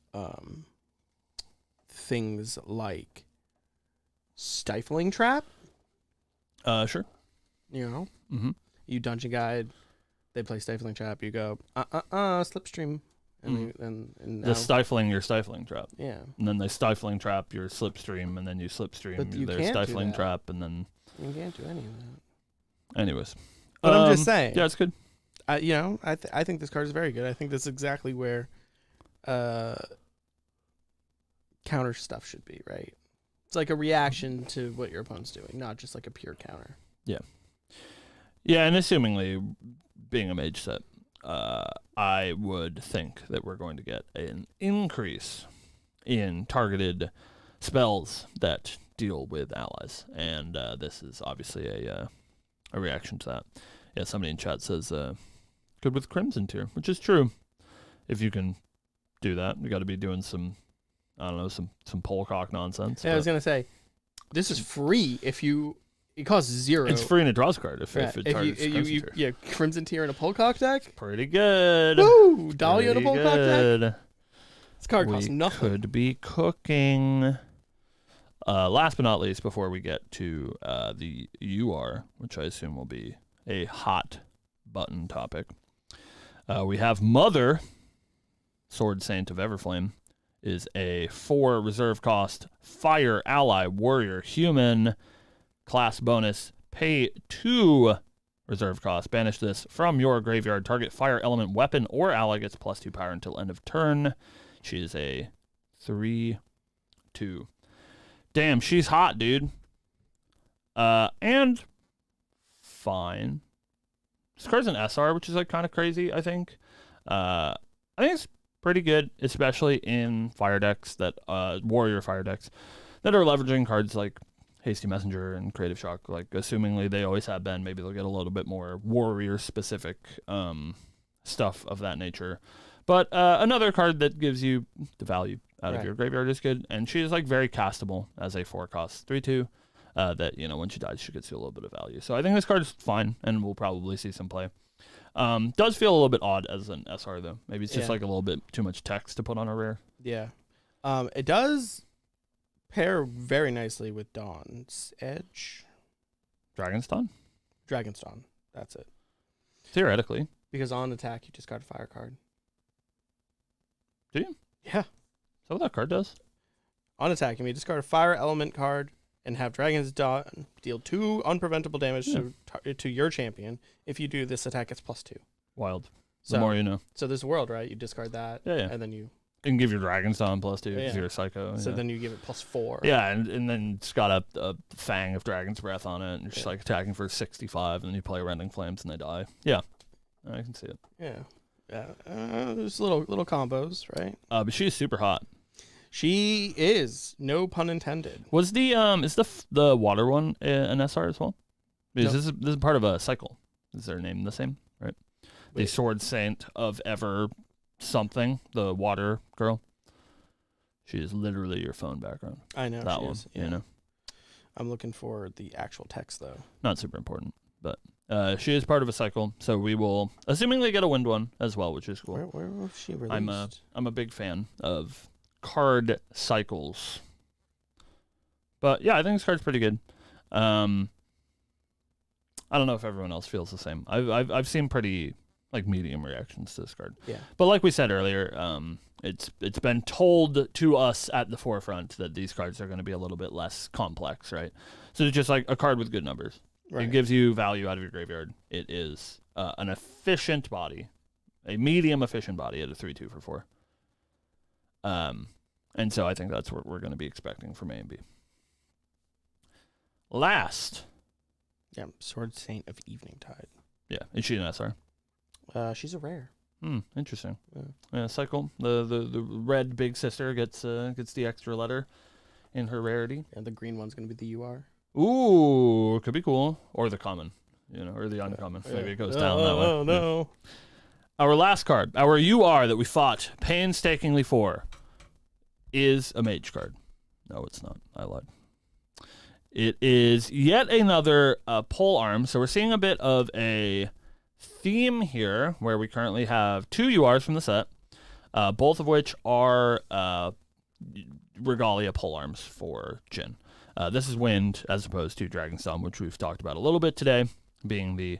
things like Stifling Trap. Sure. You know? Mm-hmm. You dungeon guide, they play Stifling Trap, you go, Slipstream. And the stifling your Stifling Trap. Yeah. And then they Stifling Trap your Slipstream, and then you Slipstream their Stifling Trap, and then... You can't do any of that. Anyways. But I'm just saying. Yeah, it's good. I think this card is very good. I think that's exactly where counter stuff should be, right? It's like a reaction to what your opponent's doing, not just like a pure counter. Yeah. Yeah, and assumingly, being a mage set, I would think that we're going to get an increase in targeted spells that deal with allies, and this is obviously a reaction to that. Yeah, somebody in chat says good with Crimson Tier, which is true. If you can do that, you got to be doing some, I don't know, some Polcock nonsense. Yeah, I was gonna say, this is free if you. It costs 0. It's free in a draws card if it targets Crimson Tier. Yeah, Crimson Tier in a Polcock deck. Pretty good. Woo! Dahlia in a Polcock deck. This card costs nothing. Could be cooking. Last but not least, before we get to the UR, which I assume will be a hot button topic, we have Mother, Sword Saint of Everflame, is a 4 reserve cost fire ally warrior human. Class bonus, pay 2 reserve cost. Banish this from your graveyard. Target fire element weapon or ally gets +2 power until end of turn. She is a 3/2. Damn, she's hot, dude. And fine. This card's an SR, which is like kind of crazy, I think. I think it's pretty good, especially in fire decks that warrior fire decks that are leveraging cards like Hasty Messenger and Creative Shock, like assumingly they always have been. Maybe they'll get a little bit more warrior specific stuff of that nature. But another card that gives you the value out of your graveyard is good, and she is like very castable as a 4 cost 3/2. That when she dies, she gets you a little bit of value. So I think this card is fine, and we'll probably see some play. Does feel a little bit odd as an SR though. Maybe it's just like a little bit too much text to put on a rare. Yeah, it does pair very nicely with Dawn's Edge. Dragon's Dawn? Dragon's Dawn. That's it. Theoretically. Because on attack, you just got a fire card. Do you? Yeah. Is that what that card does? On attack, you may discard a fire element card and have Dragon's Dawn deal 2 unpreventable damage to your champion. If you do, this attack gets +2. Wild. The more you know. So there's a world, right? You discard that, and then you can give your Dragon's Dawn +2 because you're a psycho. So then you give it +4. Yeah, and then it's got a Fang of Dragon's Breath on it, and you're just like attacking for 65, and then you play Rending Flames, and they die. Yeah, I can see it. Yeah. There's little combos, right? But she's super hot. She is, no pun intended. Was the is the water one an SR as well? Because this is part of a cycle. Is their name the same? Right. Wait. The Sword Saint of Ever something, the water girl. She is literally your phone background. I know that she one. is, yeah. You know. I'm looking for the actual text though. Not super important, but she is part of a cycle, so we will assumingly get a wind one as well, which is cool. Where was she released? I'm a big fan of card cycles. But yeah, I think this card's pretty good. I don't know if everyone else feels the same. I've seen pretty like medium reactions to this card. Yeah. But like we said earlier, it's been told to us at the forefront that these cards are going to be a little bit less complex, right? So it's just like a card with good numbers. It gives you value out of your graveyard. It is an efficient body, a medium efficient body at a 3/2 for 4. And so I think that's what we're going to be expecting from A and B. Last. Yeah, Sword Saint of Eveningtide. Yeah, is she an SR? She's a rare. Interesting. Yeah, cycle. The red big sister gets the extra letter in her rarity. And the green one's going to be the UR. Ooh, could be cool. Or the common, or the uncommon. Maybe it goes down that way. Oh, no. Yeah. Our last card, our UR that we fought painstakingly for, is a mage card. No, it's not. I lied. It is yet another pole arm. So we're seeing a bit of a theme here where we currently have 2 URs from the set, both of which are Regalia pole arms for Jhin. This is Wind as opposed to Dragon's Dawn, which we've talked about a little bit today, being the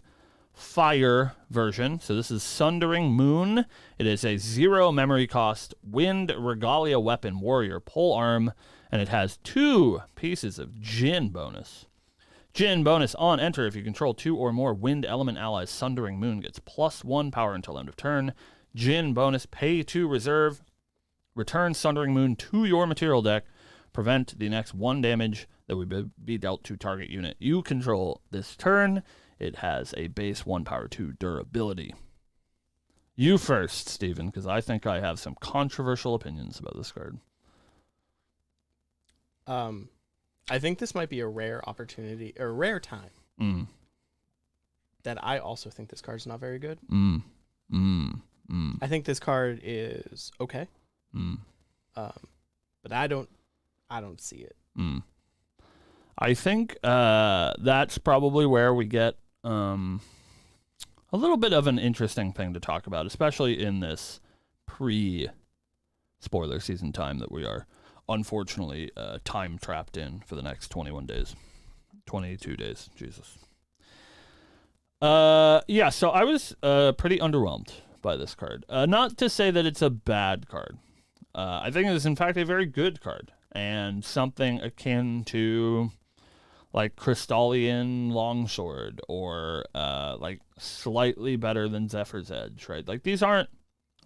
fire version. So this is Sundering Moon. It is a 0 memory cost Wind Regalia weapon warrior pole arm, and it has 2 pieces of Jhin bonus. Jhin bonus on enter. If you control 2 or more wind element allies, Sundering Moon gets +1 power until end of turn. Jhin bonus pay 2 reserve. Return Sundering Moon to your material deck. Prevent the next 1 damage that would be dealt to target unit you control this turn. It has a base 1 power 2 durability. You first, Steven, because I think I have some controversial opinions about this card. I think this might be a rare opportunity, or a rare time, that I also think this card's not very good. I think this card is okay, but I don't see it. I think that's probably where we get a little bit of an interesting thing to talk about, especially in this pre-spoiler season time that we are unfortunately time trapped in for the next 22 days. Jesus. Yeah, so I was pretty underwhelmed by this card. Not to say that it's a bad card. I think it is, in fact, a very good card, and something akin to like Crystallian Longsword, or like slightly better than Zephyr's Edge, right? Like, these aren't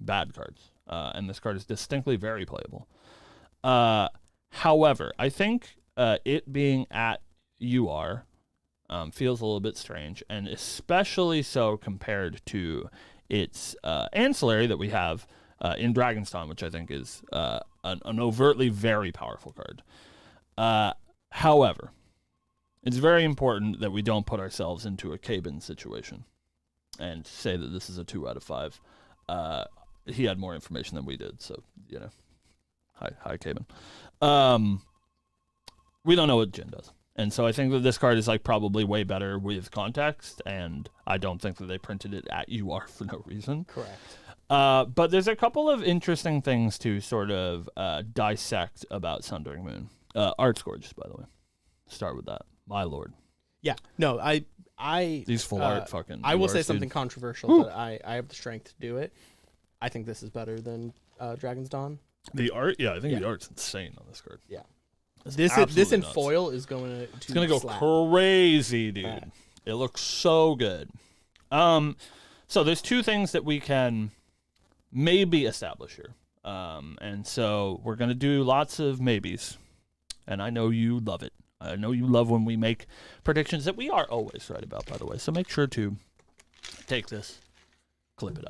bad cards, and this card is distinctly very playable. However, I think it being at UR feels a little bit strange, and especially so compared to its ancillary that we have in Dragon's Dawn, which I think is an overtly very powerful card. However, it's very important that we don't put ourselves into a Cabin situation and say that this is a 2 out of 5. He had more information than we did, so, Hi, Cabin. We don't know what Jhin does. And so I think that this card is like probably way better with context, and I don't think that they printed it at UR for no reason. Correct. But there's a couple of interesting things to sort of dissect about Sundering Moon. Art's gorgeous, by the way. Start with that. My lord. Yeah. No, I these full art fucking. I will say something controversial, but I have the strength to do it. I think this is better than Dragon's Dawn. The art, yeah, I think the art's insane on this card. Yeah. This in foil is going to it's going to go crazy, dude. It looks so good. So there's 2 things that we can maybe establish here. And so we're going to do lots of maybes. And I know you love it. I know you love when we make predictions that we are always right about, by the way. So make sure to take this, clip it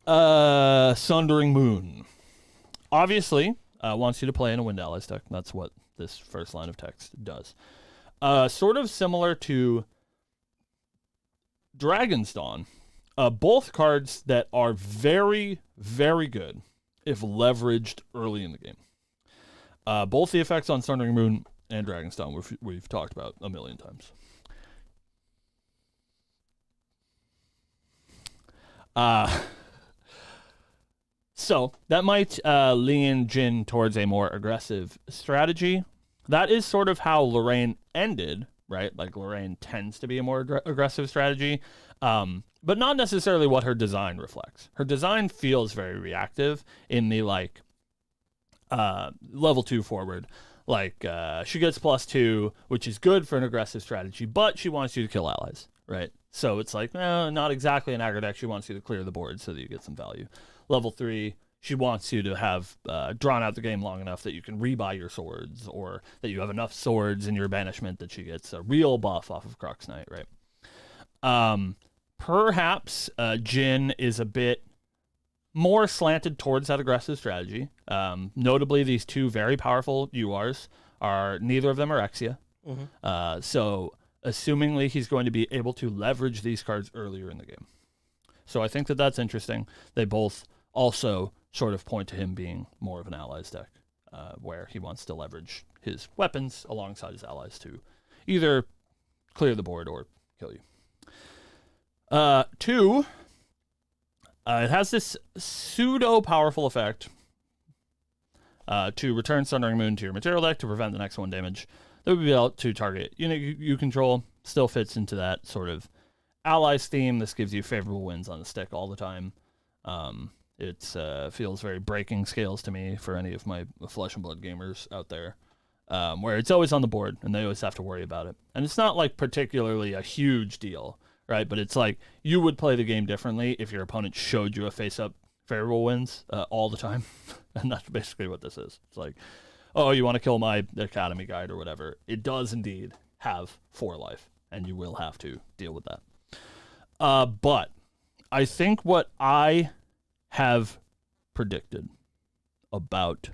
out. Sundering Moon. Obviously, wants you to play in a Wind Allies deck. That's what this first line of text does. Sort of similar to Dragon's Dawn. Both cards that are very, very good if leveraged early in the game. Both the effects on Sundering Moon and Dragon's Dawn we've talked about a million times. So that might lean Jhin towards a more aggressive strategy. That is sort of how Lorraine ended, right? Like, Lorraine tends to be a more aggressive strategy, but not necessarily what her design reflects. Her design feels very reactive in the level 2 forward. Like, she gets +2, which is good for an aggressive strategy, but she wants you to kill allies, right? So it's like, not exactly an aggro deck. She wants you to clear the board so that you get some value. Level 3, she wants you to have drawn out the game long enough that you can rebuy your swords, or that you have enough swords in your banishment that she gets a real buff off of Crux Knight, right? Perhaps Jin is a bit more slanted towards that aggressive strategy. Notably, these two very powerful URs are, neither of them are Exia. Mm-hmm. So assumingly he's going to be able to leverage these cards earlier in the game. So I think that that's interesting. They both also sort of point to him being more of an allies deck, where he wants to leverage his weapons alongside his allies to either clear the board or kill you. 2, it has this pseudo-powerful effect to return Sundering Moon to your material deck to prevent the next one damage. That would be able to target you control. Still fits into that sort of allies theme. This gives you favorable wins on the stick all the time. It feels very breaking scales to me for any of my Flesh and Blood gamers out there, where it's always on the board and they always have to worry about it. And it's not like particularly a huge deal, right? But it's like you would play the game differently if your opponent showed you a face-up favorable wins all the time. And that's basically what this is. It's like, oh, you want to kill my Academy guide or whatever. It does indeed have 4 life, and you will have to deal with that. But I think what I have predicted about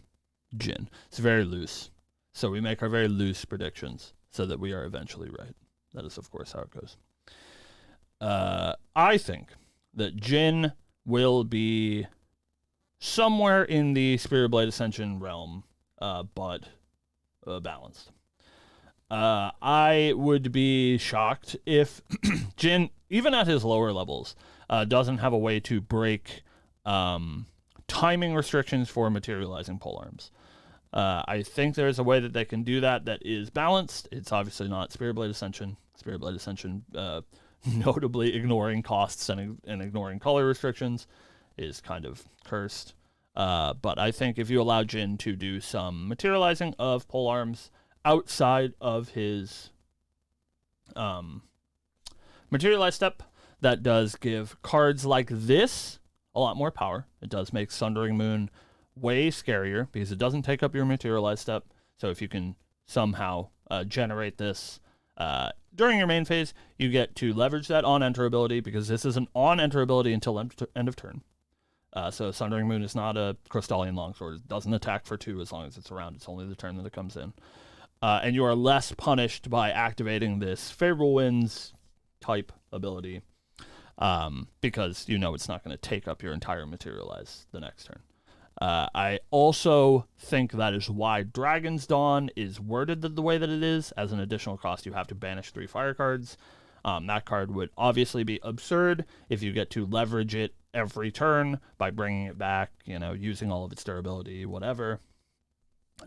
Jin, it's very loose. So we make our very loose predictions so that we are eventually right. That is, of course, how it goes. I think that Jin will be somewhere in the Spirit Blade Ascension realm, but balanced. I would be shocked if Jin, even at his lower levels, doesn't have a way to break timing restrictions for materializing polearms. I think there's a way that they can do that is balanced. It's obviously not Spirit Blade Ascension. Spirit Blade Ascension, notably ignoring costs and ignoring color restrictions, is kind of cursed. But I think if you allow Jin to do some materializing of polearms outside of his materialized step, that does give cards like this a lot more power. It does make Sundering Moon way scarier because it doesn't take up your materialized step. So if you can somehow generate this during your main phase, you get to leverage that on-enter ability, because this is an on-enter ability until end of turn. So Sundering Moon is not a Crystallian Longsword. It doesn't attack for 2 as long as it's around. It's only the turn that it comes in. And you are less punished by activating this favorable winds type ability, because you know it's not going to take up your entire materialize the next turn. I also think that is why Dragon's Dawn is worded the way that it is. As an additional cost, you have to banish 3 fire cards. That card would obviously be absurd if you get to leverage it every turn by bringing it back, using all of its durability, whatever.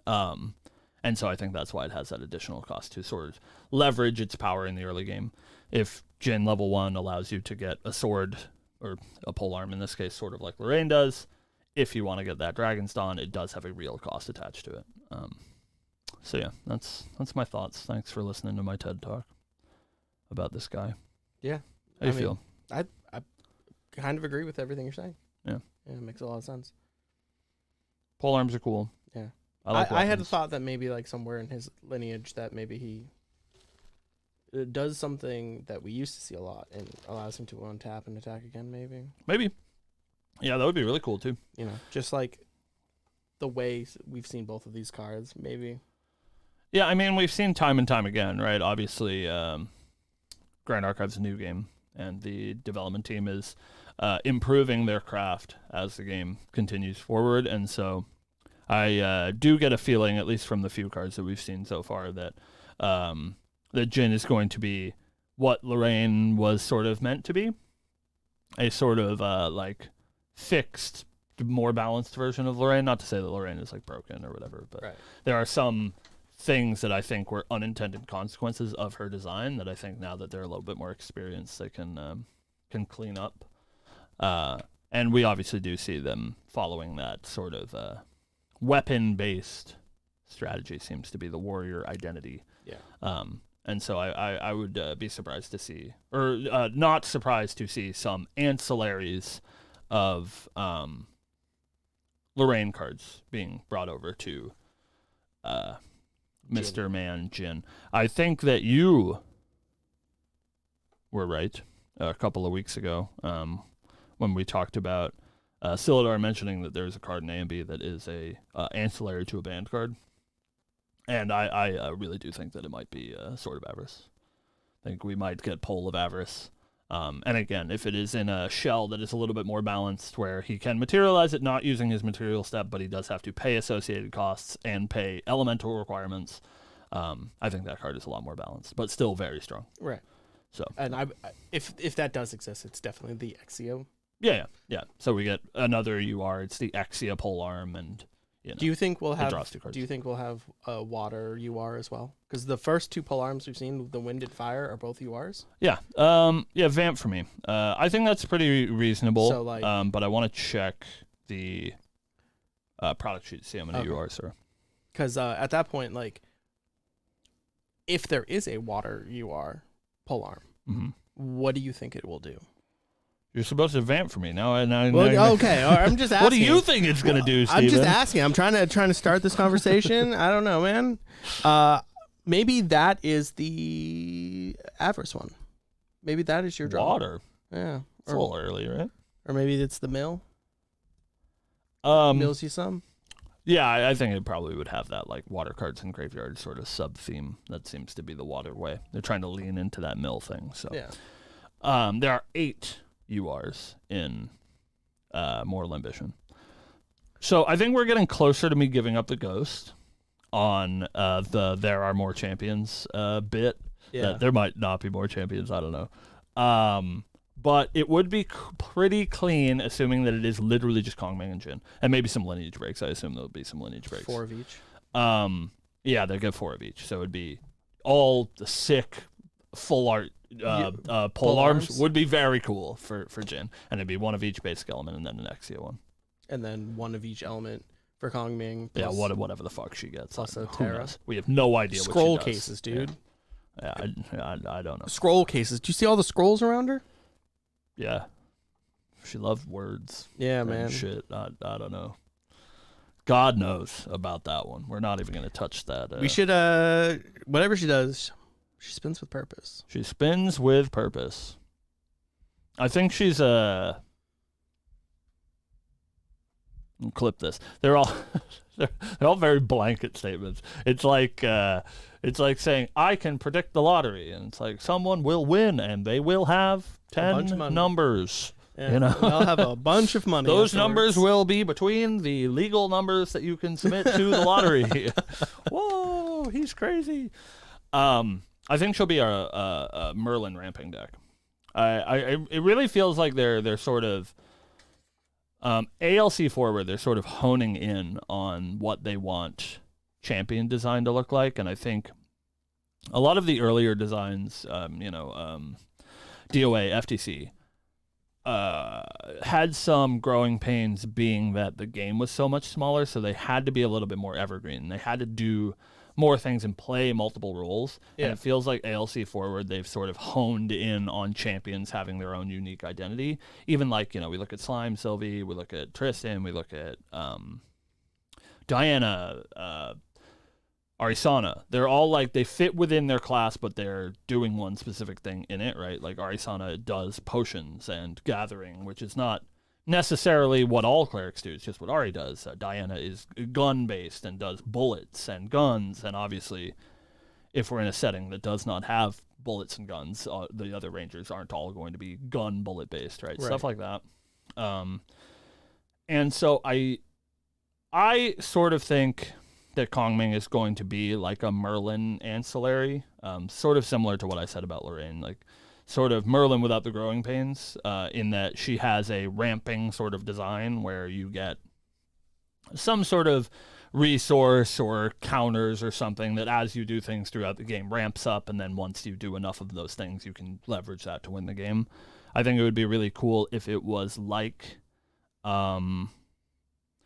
And so I think that's why it has that additional cost to sort of leverage its power in the early game. If Jin level 1 allows you to get a sword, or a polearm in this case, sort of like Lorraine does, if you want to get that Dragon's Dawn, it does have a real cost attached to it. So yeah, that's my thoughts. Thanks for listening to my TED Talk about this guy. Yeah. How do you feel? I kind of agree with everything you're saying. Yeah. Yeah, it makes a lot of sense. Polearms are cool. Yeah. I had a thought that maybe like somewhere in his lineage that maybe he does something that we used to see a lot and allows him to untap and attack again, maybe. Maybe. Yeah, that would be really cool too. Just like the way we've seen both of these cards, maybe. Yeah, I mean, we've seen time and time again, right? Obviously, Grand Archive's a new game, and the development team is improving their craft as the game continues forward, and so I do get a feeling, at least from the few cards that we've seen so far, that that Jin is going to be what Lorraine was sort of meant to be, a sort of like fixed, more balanced version of Lorraine. Not to say that Lorraine is like broken or whatever, but right. There are some things that I think were unintended consequences of her design that I think now that they're a little bit more experienced, they can clean up. And we obviously do see them following that sort of weapon-based strategy seems to be the warrior identity. Yeah. And so I would be surprised to see, or not surprised to see, some ancillaries of Lorraine cards being brought over to Mr. Man Jin. I think that you were right a couple of weeks ago when we talked about Silidar mentioning that there's a card in A and B that is a ancillary to a banned card. And I really do think that it might be Sword of Avarice. I think we might get Pole of Avarice. And again, if it is in a shell that is a little bit more balanced, where he can materialize it not using his material step, but he does have to pay associated costs and pay elemental requirements, I think that card is a lot more balanced, but still very strong. Right. So, and if that does exist, it's definitely the Exio. Yeah. So we get another UR. It's the Exia pole arm, and do you think we'll have water UR as well? Because the first two pole arms we've seen, the wind and fire, are both URs. Yeah. Vamp for me. I think that's pretty reasonable. So but I want to check the product sheet to see how many URs are. Because at that point, if there is a water UR pole arm, what do you think it will do? You're supposed to vamp for me now. Okay. All right, I'm just asking. What do you think it's going to do, Steven? I'm just asking. I'm trying to start this conversation. I don't know, man. Maybe that is the Avarice one. Maybe that is your draw. Water. Yeah. It's a little early, right? Or maybe it's the mill. Mills you some? Yeah, I think it probably would have that water cards in graveyard sort of sub theme. That seems to be the waterway. They're trying to lean into that mill thing. So yeah. There are 8 URs in Mortal Ambition. So I think we're getting closer to me giving up the ghost on the there are more champions bit. Yeah. There might not be more champions, I don't know. But it would be pretty clean, assuming that it is literally just Kongming and Jin. And maybe some lineage breaks. I assume there'll be some lineage breaks. 4 of each? Yeah, they'll get 4 of each. So it would be all the sick full art pole arms would be very cool for Jin, and it'd be 1 of each basic element and then an Exia one, and then 1 of each element for Kongming. Yeah, whatever the fuck she gets. Plus Terra. We have no idea. Scroll what she does. Cases, dude. Yeah, I don't know. Scroll cases. Do you see all the scrolls around her? Yeah, she loved words. Yeah, man. Shit, I don't know. God knows about that one. We're not even gonna touch that. We should whatever she does. She spins with purpose. She spins with purpose. I think she's clip this. They're all very blanket statements. It's like saying I can predict the lottery, and it's like someone will win and they will have 10 numbers. Yeah, they'll have a bunch of money. Those numbers will be between the legal numbers that you can submit to the lottery. Whoa, he's crazy. I think she'll be a Merlin ramping deck. It really feels like they're sort of ALC forward. They're sort of honing in on what they want champion design to look like, and I think a lot of the earlier designs, DOA, FTC, had some growing pains, being that the game was so much smaller, so they had to be a little bit more evergreen. They had to do more things and play multiple roles. Yeah. And it feels like ALC forward, they've sort of honed in on champions having their own unique identity. Even we look at Slime, Sylvie, we look at Tristan, we look at Diana, Arisana. They're all they fit within their class, but they're doing one specific thing in it, right? Like Arisana does potions and gathering, which is not necessarily what all clerics do. It's just what Ari does. Diana is gun-based and does bullets and guns, and obviously if we're in a setting that does not have bullets and guns, the other rangers aren't all going to be gun bullet-based, right? Stuff like that. And so I sort of think that Kongming is going to be like a Merlin ancillary, sort of similar to what I said about Lorraine, sort of Merlin without the growing pains, in that she has a ramping sort of design where you get some sort of resource or counters or something that as you do things throughout the game ramps up, and then once you do enough of those things, you can leverage that to win the game. I think it would be really cool if it was like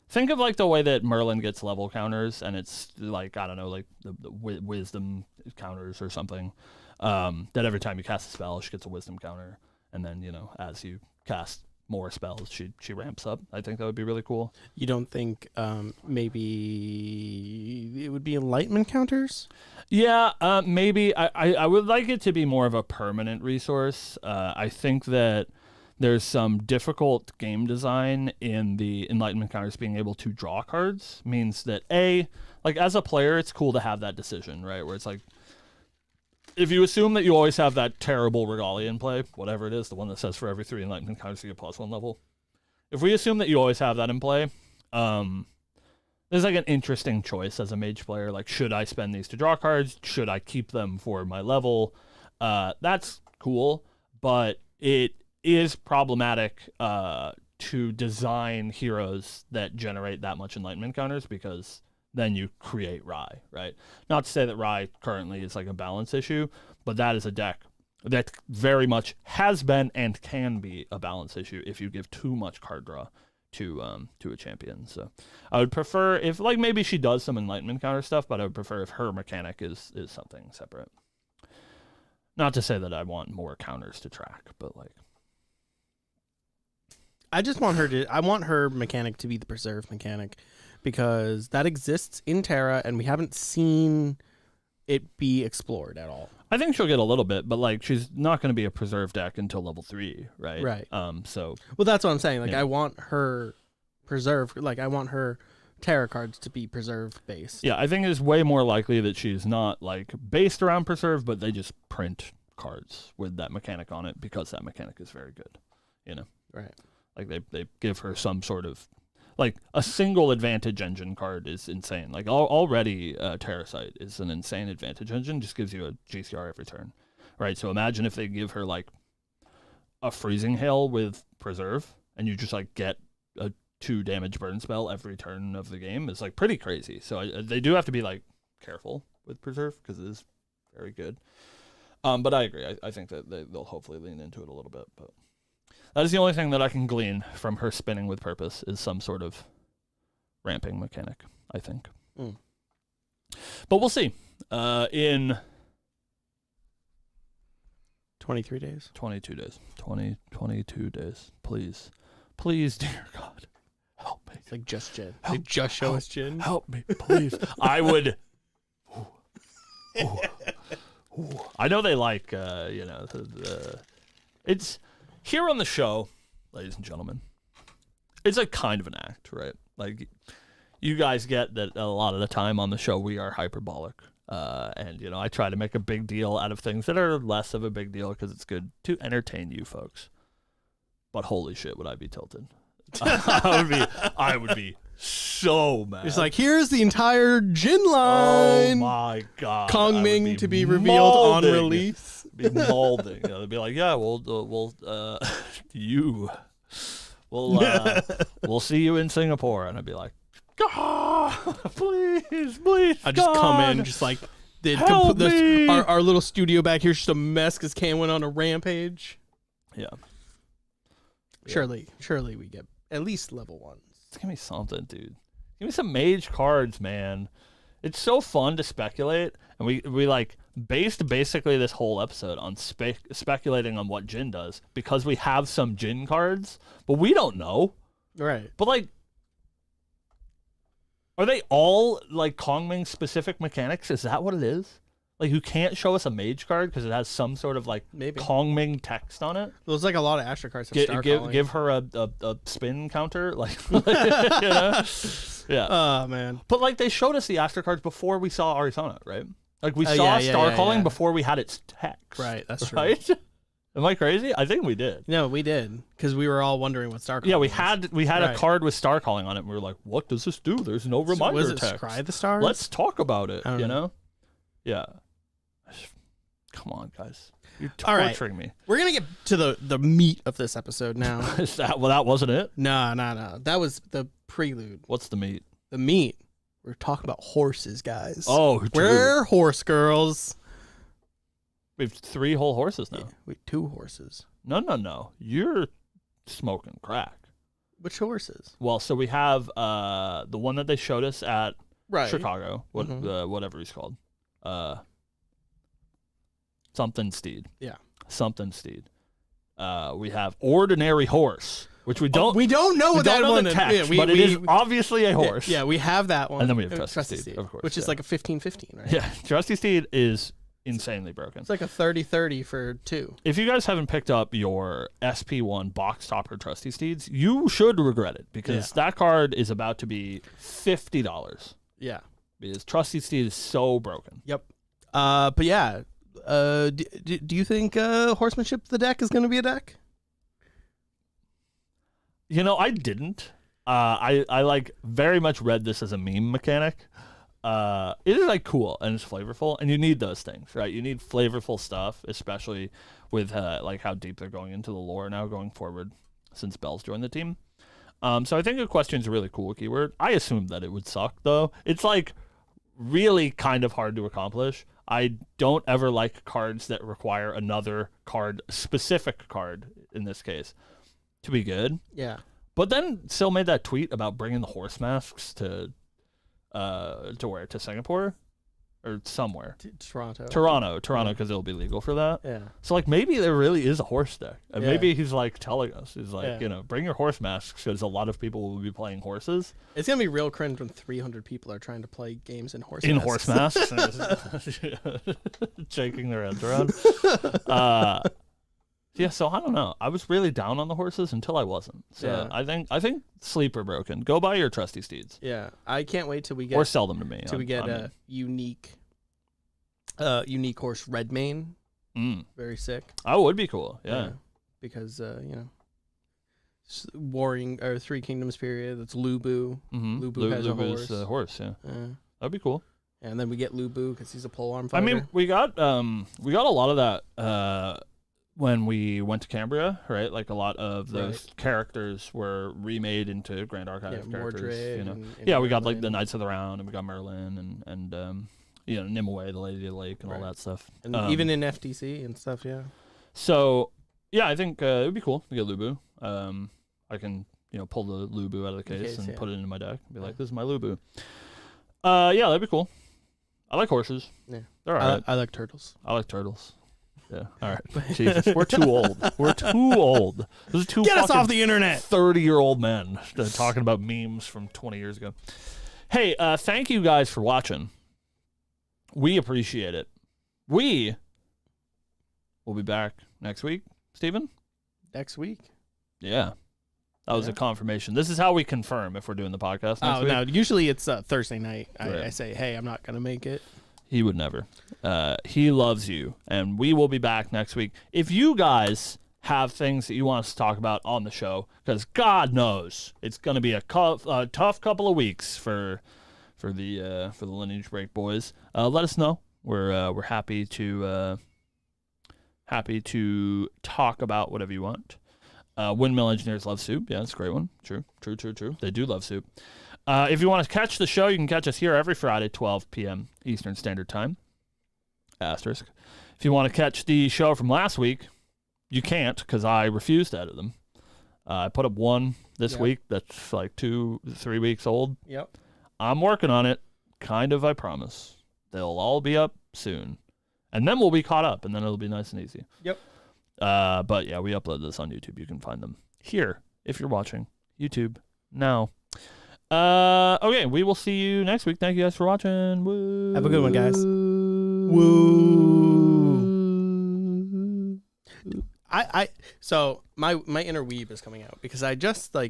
Think of like the way that Merlin gets level counters, and it's like, I don't know, like the wisdom counters or something. That every time you cast a spell, she gets a wisdom counter, and then as you cast more spells, she ramps up. I think that would be really cool. You don't think maybe it would be enlightenment counters? Yeah, maybe. I would like it to be more of a permanent resource. I think that there's some difficult game design in the enlightenment counters. Being able to draw cards means that like as a player, it's cool to have that decision, right? Where it's like, if you assume that you always have that terrible Regalia in play, whatever it is, the one that says for every 3 enlightenment counters you get +1 level. If we assume that you always have that in play, there's like an interesting choice as a mage player. Like, should I spend these to draw cards? Should I keep them for my level? That's cool, but it is problematic to design heroes that generate that much enlightenment counters, because then you create Rye, right? Not to say that Rye currently is like a balance issue, but that is a deck that very much has been and can be a balance issue if you give too much card draw to a champion. So I would prefer if, like, maybe she does some enlightenment counter stuff, but I would prefer if her mechanic is something separate. Not to say that I want more counters to track, but like, I want her mechanic to be the preserve mechanic, because that exists in Terra and we haven't seen it be explored at all. I think she'll get a little bit, but like, she's not going to be a preserve deck until level 3, right? Right. So well, that's what I'm saying. Like, yeah. I want her preserve. Like, I want her Terra cards to be preserve based. Yeah, I think it's way more likely that she's not like based around preserve, but they just print cards with that mechanic on it because that mechanic is very good. Right. Like they give her some sort of, like, a single advantage engine card is insane. Like, already Terrasite is an insane advantage engine, just gives you a GCR every turn, right? So imagine if they give her like a freezing hail with preserve, and you just like get a 2 damage burn spell every turn of the game. It's like pretty crazy. So they do have to be like careful with preserve because it is very good. But I agree. I think that they'll hopefully lean into it a little bit, but that is the only thing that I can glean from her spinning with purpose, is some sort of ramping mechanic, I think. But we'll see. In 23 days. 22 days. 22 days. Please, dear God, help me. It's like just Jin. They just show us Jin. Help me, please. I would. I know they like, it's here on the show, ladies and gentlemen. It's like kind of an act, right? Like, you guys get that a lot of the time on the show we are hyperbolic, and I try to make a big deal out of things that are less of a big deal because it's good to entertain you folks. But holy shit, would I be tilted? I would be so mad. It's like, here's the entire Jin line. Oh my God. Kong Ming to be revealed on release. Be molding. They'd be like, yeah, we'll see you in Singapore. And I'd be like, God, please. I'd just come in, just like, our little studio back here is just a mess because Cam went on a rampage. Yeah. Surely we get at least level 1. Give me something, dude. Give me some mage cards, man. It's so fun to speculate, and we like based basically this whole episode on speculating on what Jin does because we have some Jin cards, but we don't know. Right. But like, are they all like Kongming specific mechanics? Is that what it is? Like, you can't show us a mage card because it has some sort of like maybe Kongming text on it. There's like a lot of Astra cards. Give her a spin counter, like yeah. Oh man! But like, they showed us the Astra cards before we saw Arizona, right? Like, we saw Star Calling before we had its text. Right, that's true. Right? Am I crazy? I think we did. No, we did, because we were all wondering what Star Calling. Yeah, we had a card with Star Calling on it, and we were like, "What does this do?" There's no reminder was it text. Scry the Stars? Let's talk about it. You know? Yeah. Come on, guys. You're torturing me. We're going to get to the meat of this episode now. That wasn't it? No. That was the prelude. What's the meat? The meat. We're talking about horses, guys. Oh, we're horse girls. We have 3 whole horses now. Yeah, we have 2 horses. No. You're smoking crack. Which horses? Well, so we have the one that they showed us at Chicago, whatever he's called. Something Steed. Yeah. Something Steed. We have Ordinary Horse, which we don't know what that one is. But it is obviously a horse. Yeah, we have that one. And then we have Trusty Steed, of course. Which is like a 15-15, right? Yeah, Trusty Steed is insanely broken. It's like a 30-30 for 2. If you guys haven't picked up your SP1 box topper Trusty Steeds, you should regret it because that card is about to be $50. Yeah. Because Trusty Steed is so broken. Yep. But yeah, do you think Horsemanship the deck is going to be a deck? You know, I didn't. I like very much read this as a meme mechanic. It is like cool and it's flavorful, and you need those things, right? You need flavorful stuff, especially with like how deep they're going into the lore now going forward since Bell's joined the team. So I think Equestrian's a really cool keyword. I assumed that it would suck though. It's like really kind of hard to accomplish. I don't ever like cards that require another card, specific card in this case, to be good. Yeah. But then Sil made that tweet about bringing the horse masks to where? To Singapore? Or somewhere. Toronto, because it'll be legal for that. Yeah. So, like, maybe there really is a horse deck. And maybe he's, like, telling us. He's like, bring your horse masks because a lot of people will be playing horses. It's going to be real cringe when 300 people are trying to play games in horse masks. Shaking their heads around. Yeah, so I don't know. I was really down on the horses until I wasn't. So I think sleeper broken. Go buy your Trusty Steeds. Yeah, I can't wait till we get or sell them to me. Till we get a unique horse red mane. Very sick. Oh, would be cool. Yeah, because warring or Three Kingdoms period. That's Lubu. Lubu has a horse. A horse. Yeah, that'd be cool. And then we get Lubu because he's a polearm fighter. I mean, we got a lot of that. When we went to Cambria, right? Like a lot of those characters were remade into Grand Archive characters. Mordred we got like the Knights of the Round, and we got Merlin, and Nimue, the Lady of the Lake, and all that stuff. And even in FTC and stuff, yeah. So I think it would be cool to get Lubu. I can pull the Lubu out of the case and put it into my deck. And be like, this is my Lubu. That'd be cool. I like horses. Yeah, they're all right. I like turtles. I like turtles. Yeah. All right. Jesus, we're too old. We're too old. This is Get us off the internet. 30-year-old men talking about memes from 20 years ago. Hey, thank you guys for watching. We appreciate it. We will be back next week, Steven? Next week? Yeah. That was a confirmation. This is how we confirm if we're doing the podcast next week. No, usually it's Thursday night. I say, hey, I'm not going to make it. He would never. He loves you, and we will be back next week. If you guys have things that you want us to talk about on the show, because God knows it's going to be a tough couple of weeks for the Lineage Break boys, let us know. We're happy to talk about whatever you want. Windmill Engineers love soup. Yeah, that's a great one. True. They do love soup. If you want to catch the show, you can catch us here every Friday, 12 p.m. Eastern Standard Time. Asterisk. If you want to catch the show from last week, you can't because I refused to edit them. I put up one this week that's like 2-3 weeks old. Yep. I'm working on it. Kind of, I promise. They'll all be up soon. And then we'll be caught up, and then it'll be nice and easy. Yep. But yeah, we upload this on YouTube. You can find them here if you're watching YouTube now. Okay, we will see you next week. Thank you guys for watching. Woo. Have a good one, guys. Woo. So my inner weeb is coming out because I just the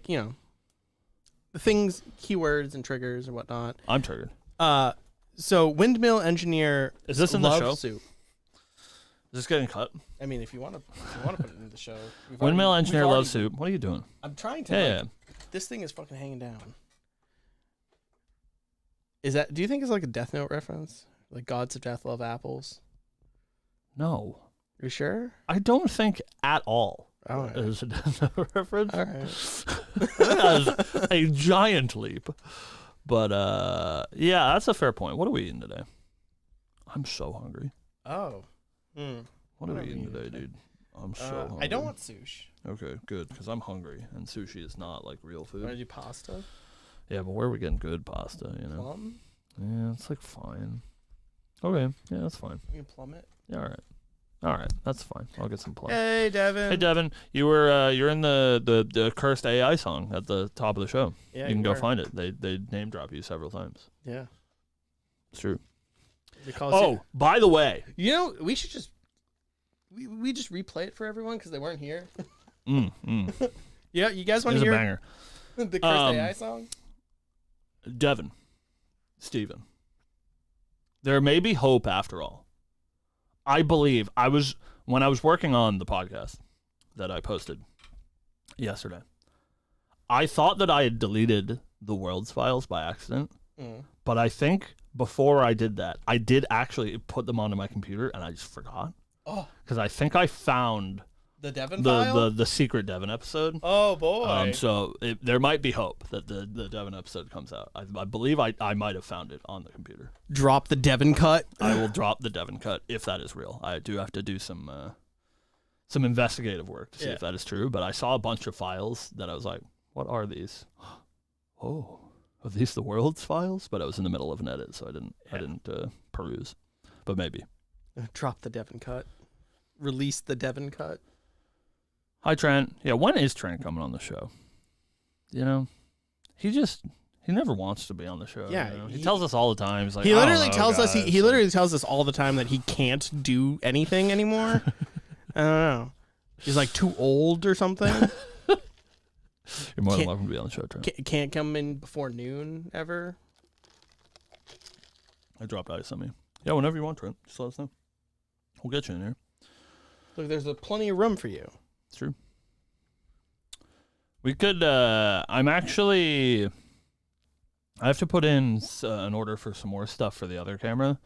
things, keywords and triggers and whatnot. I'm triggered. So Windmill Engineer is this in the show? Soup. Is this getting cut? I mean, if you want to put it in the show. Windmill Engineer loves soup. What are you doing? I'm trying to. This thing is fucking hanging down. Do you think it's like a Death Note reference? Like Gods of Death love apples? No. You sure? I don't think at all. All right. Is a Death Note reference. All right. That is a giant leap. But yeah, that's a fair point. What are we eating today? I'm so hungry. Oh. What are we eating today, dude? I'm so hungry. I don't want sushi. Okay, good, because I'm hungry, and sushi is not like real food. Want to do pasta? Yeah, but where are we getting good pasta, you know? Plum? Yeah, it's like fine. Okay, yeah, that's fine. You can plum it? Yeah, all right, that's fine. I'll get some plum. Hey, Devin. Hey, Devin, you're in the cursed AI song at the top of the show. Yeah, you can go find it. They name drop you several times. Yeah. It's true. Because by the way. You know, we should just... We just replay it for everyone because they weren't here. Yeah, you guys want to hear a banger. The cursed AI song? Devin, Steven, there may be hope after all. I believe when I was working on the podcast that I posted yesterday, I thought that I had deleted the world's files by accident, but I think before I did that, I did actually put them onto my computer and I just forgot. Oh, because I think I found the Devin file? the secret Devin episode. Oh boy! So there might be hope that the Devin episode comes out. I believe I might have found it on the computer. Drop the Devin cut. I will drop the Devin cut if that is real. I do have to do some investigative work to see if that is true. But I saw a bunch of files that I was like, "What are these? Oh, are these the world's files?" But I was in the middle of an edit, so I didn't peruse. But maybe. Drop the Devin cut. Release the Devin cut. Hi, Trent. Yeah, when is Trent coming on the show? You know, he never wants to be on the show. Yeah, you know? He tells us all the time. He's like, he literally tells us he literally tells us all the time that he can't do anything anymore. I don't know. He's like too old or something. You're more than welcome to be on the show, Trent. Can't come in before noon ever. I dropped ice on me. Yeah, whenever you want, Trent. Just let us know. We'll get you in here. Look, there's plenty of room for you. It's true. We could, I have to put in an order for some more stuff for the other camera.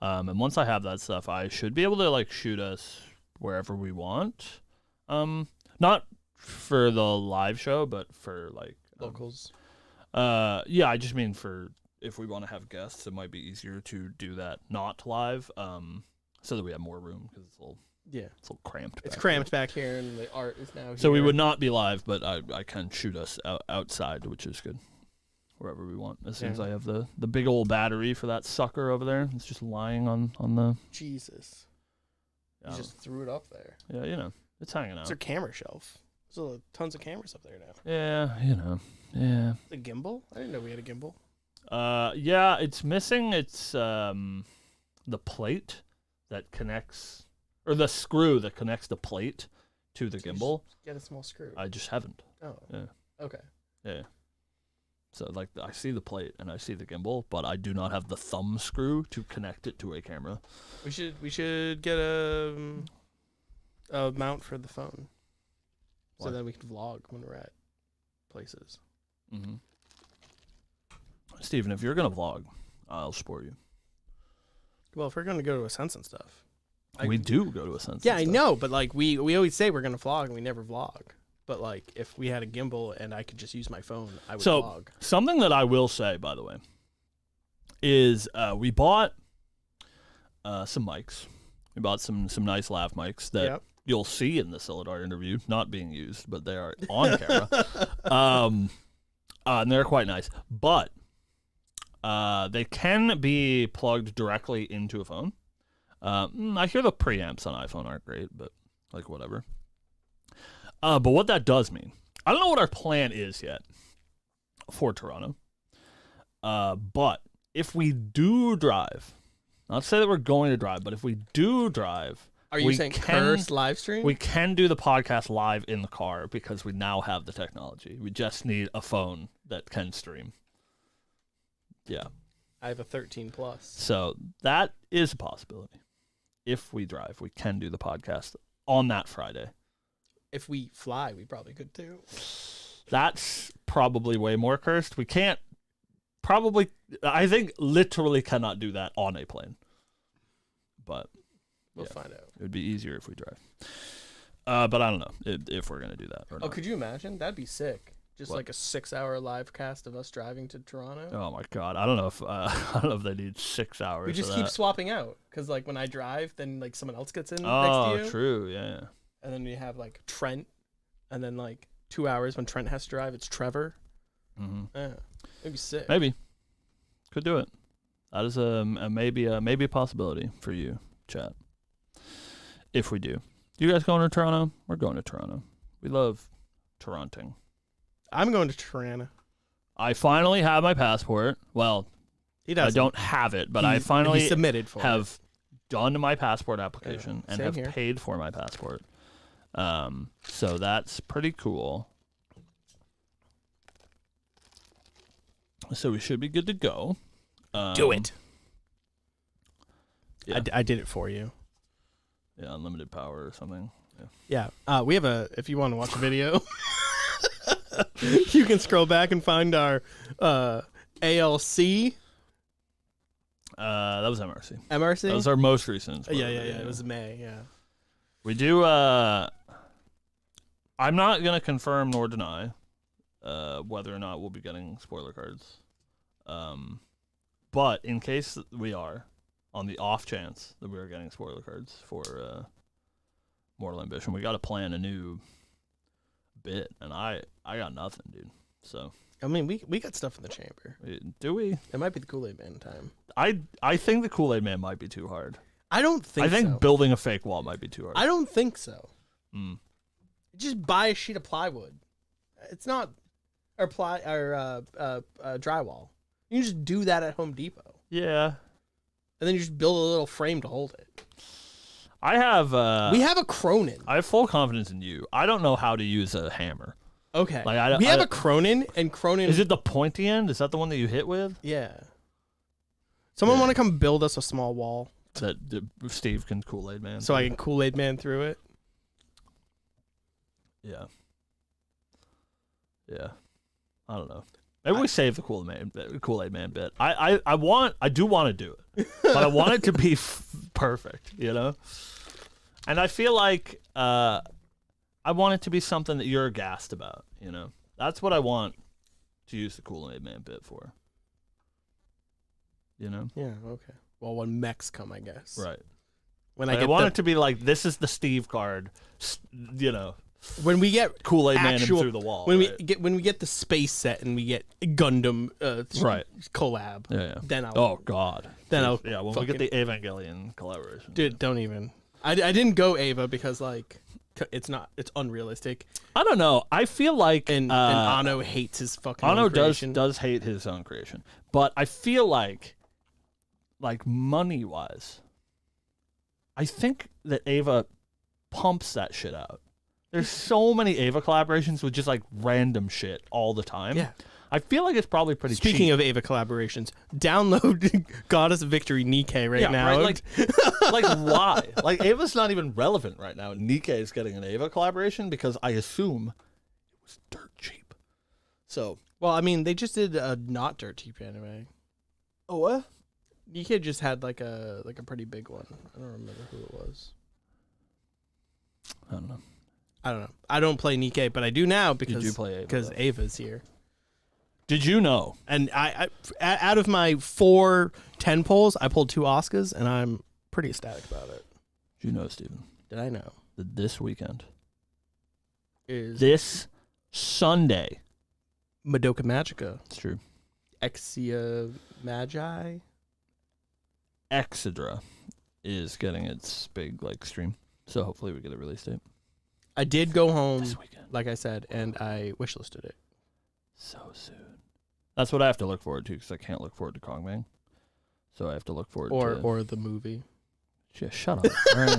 And once I have that stuff, I should be able to, like, shoot us wherever we want. Not for the live show, but for, like... locals. Yeah, I just mean for if we want to have guests, it might be easier to do that not live, so that we have more room, because it's a little... Yeah, it's a little cramped. It's cramped back here, and the art is now here. So we would not be live, but I can shoot us outside, which is good. Wherever we want. As soon as I have the big old battery for that sucker over there, it's just lying on the... Jesus. You just threw it up there. Yeah, you know, it's hanging out. It's a camera shelf. There's tons of cameras up there now. Yeah, you know, yeah. The gimbal? I didn't know we had a gimbal. Yeah, it's missing. It's the plate that connects... or the screw that connects the plate to the gimbal. Just get a small screw. I just haven't. Oh. Yeah. Okay. Yeah. So, like, I see the plate and I see the gimbal, but I do not have the thumb screw to connect it to a camera. We should get a mount for the phone, so that we can vlog when we're at places. Mm-hmm. Steven, if you're gonna vlog, I'll support you. Well, if we're gonna go to a sense and stuff. We do go to a sense. Yeah, I know, but like we always say we're gonna vlog and we never vlog. But like if we had a gimbal and I could just use my phone, I would vlog. Something that I will say, by the way, is we bought some mics. We bought some nice lav mics that you'll see in the Silidar interview, not being used, but they are on camera. And they're quite nice. But they can be plugged directly into a phone. I hear the preamps on iPhone aren't great, but like whatever. But what that does mean, I don't know what our plan is yet for Toronto. But if we do drive, not to say that we're going to drive, but if we do drive, are you saying cursed live stream? We can do the podcast live in the car because we now have the technology. We just need a phone that can stream. Yeah. I have a 13 Plus. So that is a possibility. If we drive, we can do the podcast on that Friday. If we fly, we probably could too. That's probably way more cursed. We can't I think literally cannot do that on a plane. But we'll find out. It would be easier if we drive. But I don't know if we're going to do that or not. Oh, could you imagine? That'd be sick. Just like a 6-hour live cast of us driving to Toronto. Oh my God, I don't know if they need 6 hours. We just keep swapping out because like when I drive, then like someone else gets in next to you. Oh, true, yeah. And then you have like Trent and then like 2 hours when Trent has to drive, it's Trevor. Mm-hmm. Yeah, maybe sick. Maybe could do it. That is maybe a possibility for you, chat. If we do, you guys going to Toronto? We're going to Toronto. We love Toronting. I'm going to Toronto. I finally have my passport. Well, he doesn't. I don't have it, but I finally submitted for have done my passport application and have here. paid for my passport. So that's pretty cool. So we should be good to go. Do it. Yeah. I did it for you. Yeah, unlimited power or something. Yeah. We have if you want to watch a video, you can scroll back and find our ALC. That was MRC. MRC? That was our most recent. Yeah. It was May, yeah. We do, I'm not going to confirm nor deny whether or not we'll be getting spoiler cards. But in case we are, on the off chance that we are getting spoiler cards for Mortal Ambition, we got to plan a new bit, and I got nothing, dude. So I mean, we got stuff in the chamber. Do we? It might be the Kool-Aid Man time. I think the Kool-Aid Man might be too hard. I don't think so. I think building a fake wall might be too hard. I don't think so. Mm. Just buy a sheet of plywood. It's not drywall. You can just do that at Home Depot. Yeah. And then you just build a little frame to hold it. I have we have a Cronin. I have full confidence in you. I don't know how to use a hammer. Okay. We have a Cronin, and Cronin... Is it the pointy end? Is that the one that you hit with? Yeah. Someone want to come build us a small wall? That Steve can Kool-Aid Man. So I can Kool-Aid Man through it? Yeah. Yeah. I don't know. Maybe we save the Kool-Aid Man bit. I do want to do it, but I want it to be perfect, you know? And I feel like I want it to be something that you're gassed about, you know? That's what I want to use the Kool-Aid Man bit for. You know? Yeah, okay. Well, when mechs come, I guess. Right. When I want it to be like, this is the Steve card, you know? When we get Kool-Aid Man him through the wall. When we get the space set and we get Gundam right. collab. Yeah. Then I'll. Oh God. Then I'll. Yeah. When we get the Evangelion collaboration. Dude, don't even. I didn't go Ava because like it's unrealistic. I don't know. I feel like and Anno hates his fucking. Anno does hate his own creation, but I feel like money wise, I think that Ava pumps that shit out. There's so many Ava collaborations with just like random shit all the time. Yeah. I feel like it's probably pretty cheap. Speaking of Ava collaborations, download Goddess of Victory Nikkei now. Right? Like why? Like Ava's not even relevant right now. Nikkei is getting an Ava collaboration because I assume it was dirt cheap. So, well, I mean, they just did a not dirt cheap anime. Oh what? Nikkei just had like a pretty big one. I don't remember who it was. I don't know. I don't play Nikkei, but I do now because you play Ava, because Ava's here. Did you know? And I out of my 4 10 polls, I pulled 2 Oscars, and I'm pretty ecstatic about it. Did you know, Steven? Did I know? That this weekend is this Sunday. Madoka Magica. It's true. Exia Magi. Exidra is getting its big stream, so hopefully we get a release date. I did go home this weekend, like I said, and I wishlisted it. So soon. That's what I have to look forward to because I can't look forward to Kongbang. So I have to look forward to... Or the movie. Yeah, shut up. Right.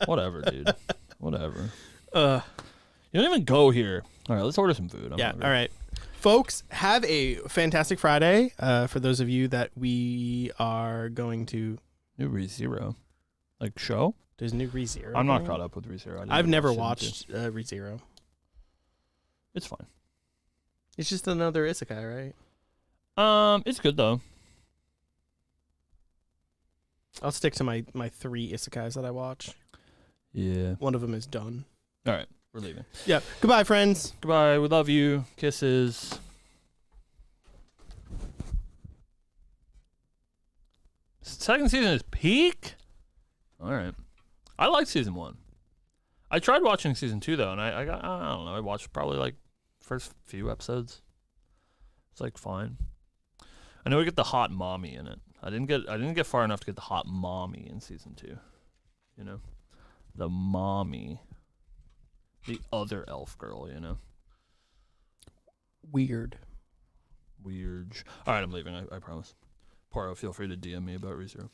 Whatever, dude. Whatever. You don't even go here. All right, let's order some food. All right. Folks, have a fantastic Friday. For those of you that we are going to... New ReZero. Show? There's new ReZero. I'm not caught up with ReZero. I've never watched ReZero. It's fine. It's just another isekai, right? It's good though. I'll stick to my 3 isekais that I watch. Yeah. One of them is done. All right, we're leaving. Yeah. Goodbye, friends. Goodbye. We love you. Kisses. Second season is peak. All right. I liked season 1. I tried watching season 2 though, and I don't know. I watched probably like first few episodes. It's like fine. I know we get the hot mommy in it. I didn't get far enough to get the hot mommy in season 2. You know, the mommy, the other elf girl. You know, weird. All right, I'm leaving. I promise. Poro, feel free to DM me about ReZero.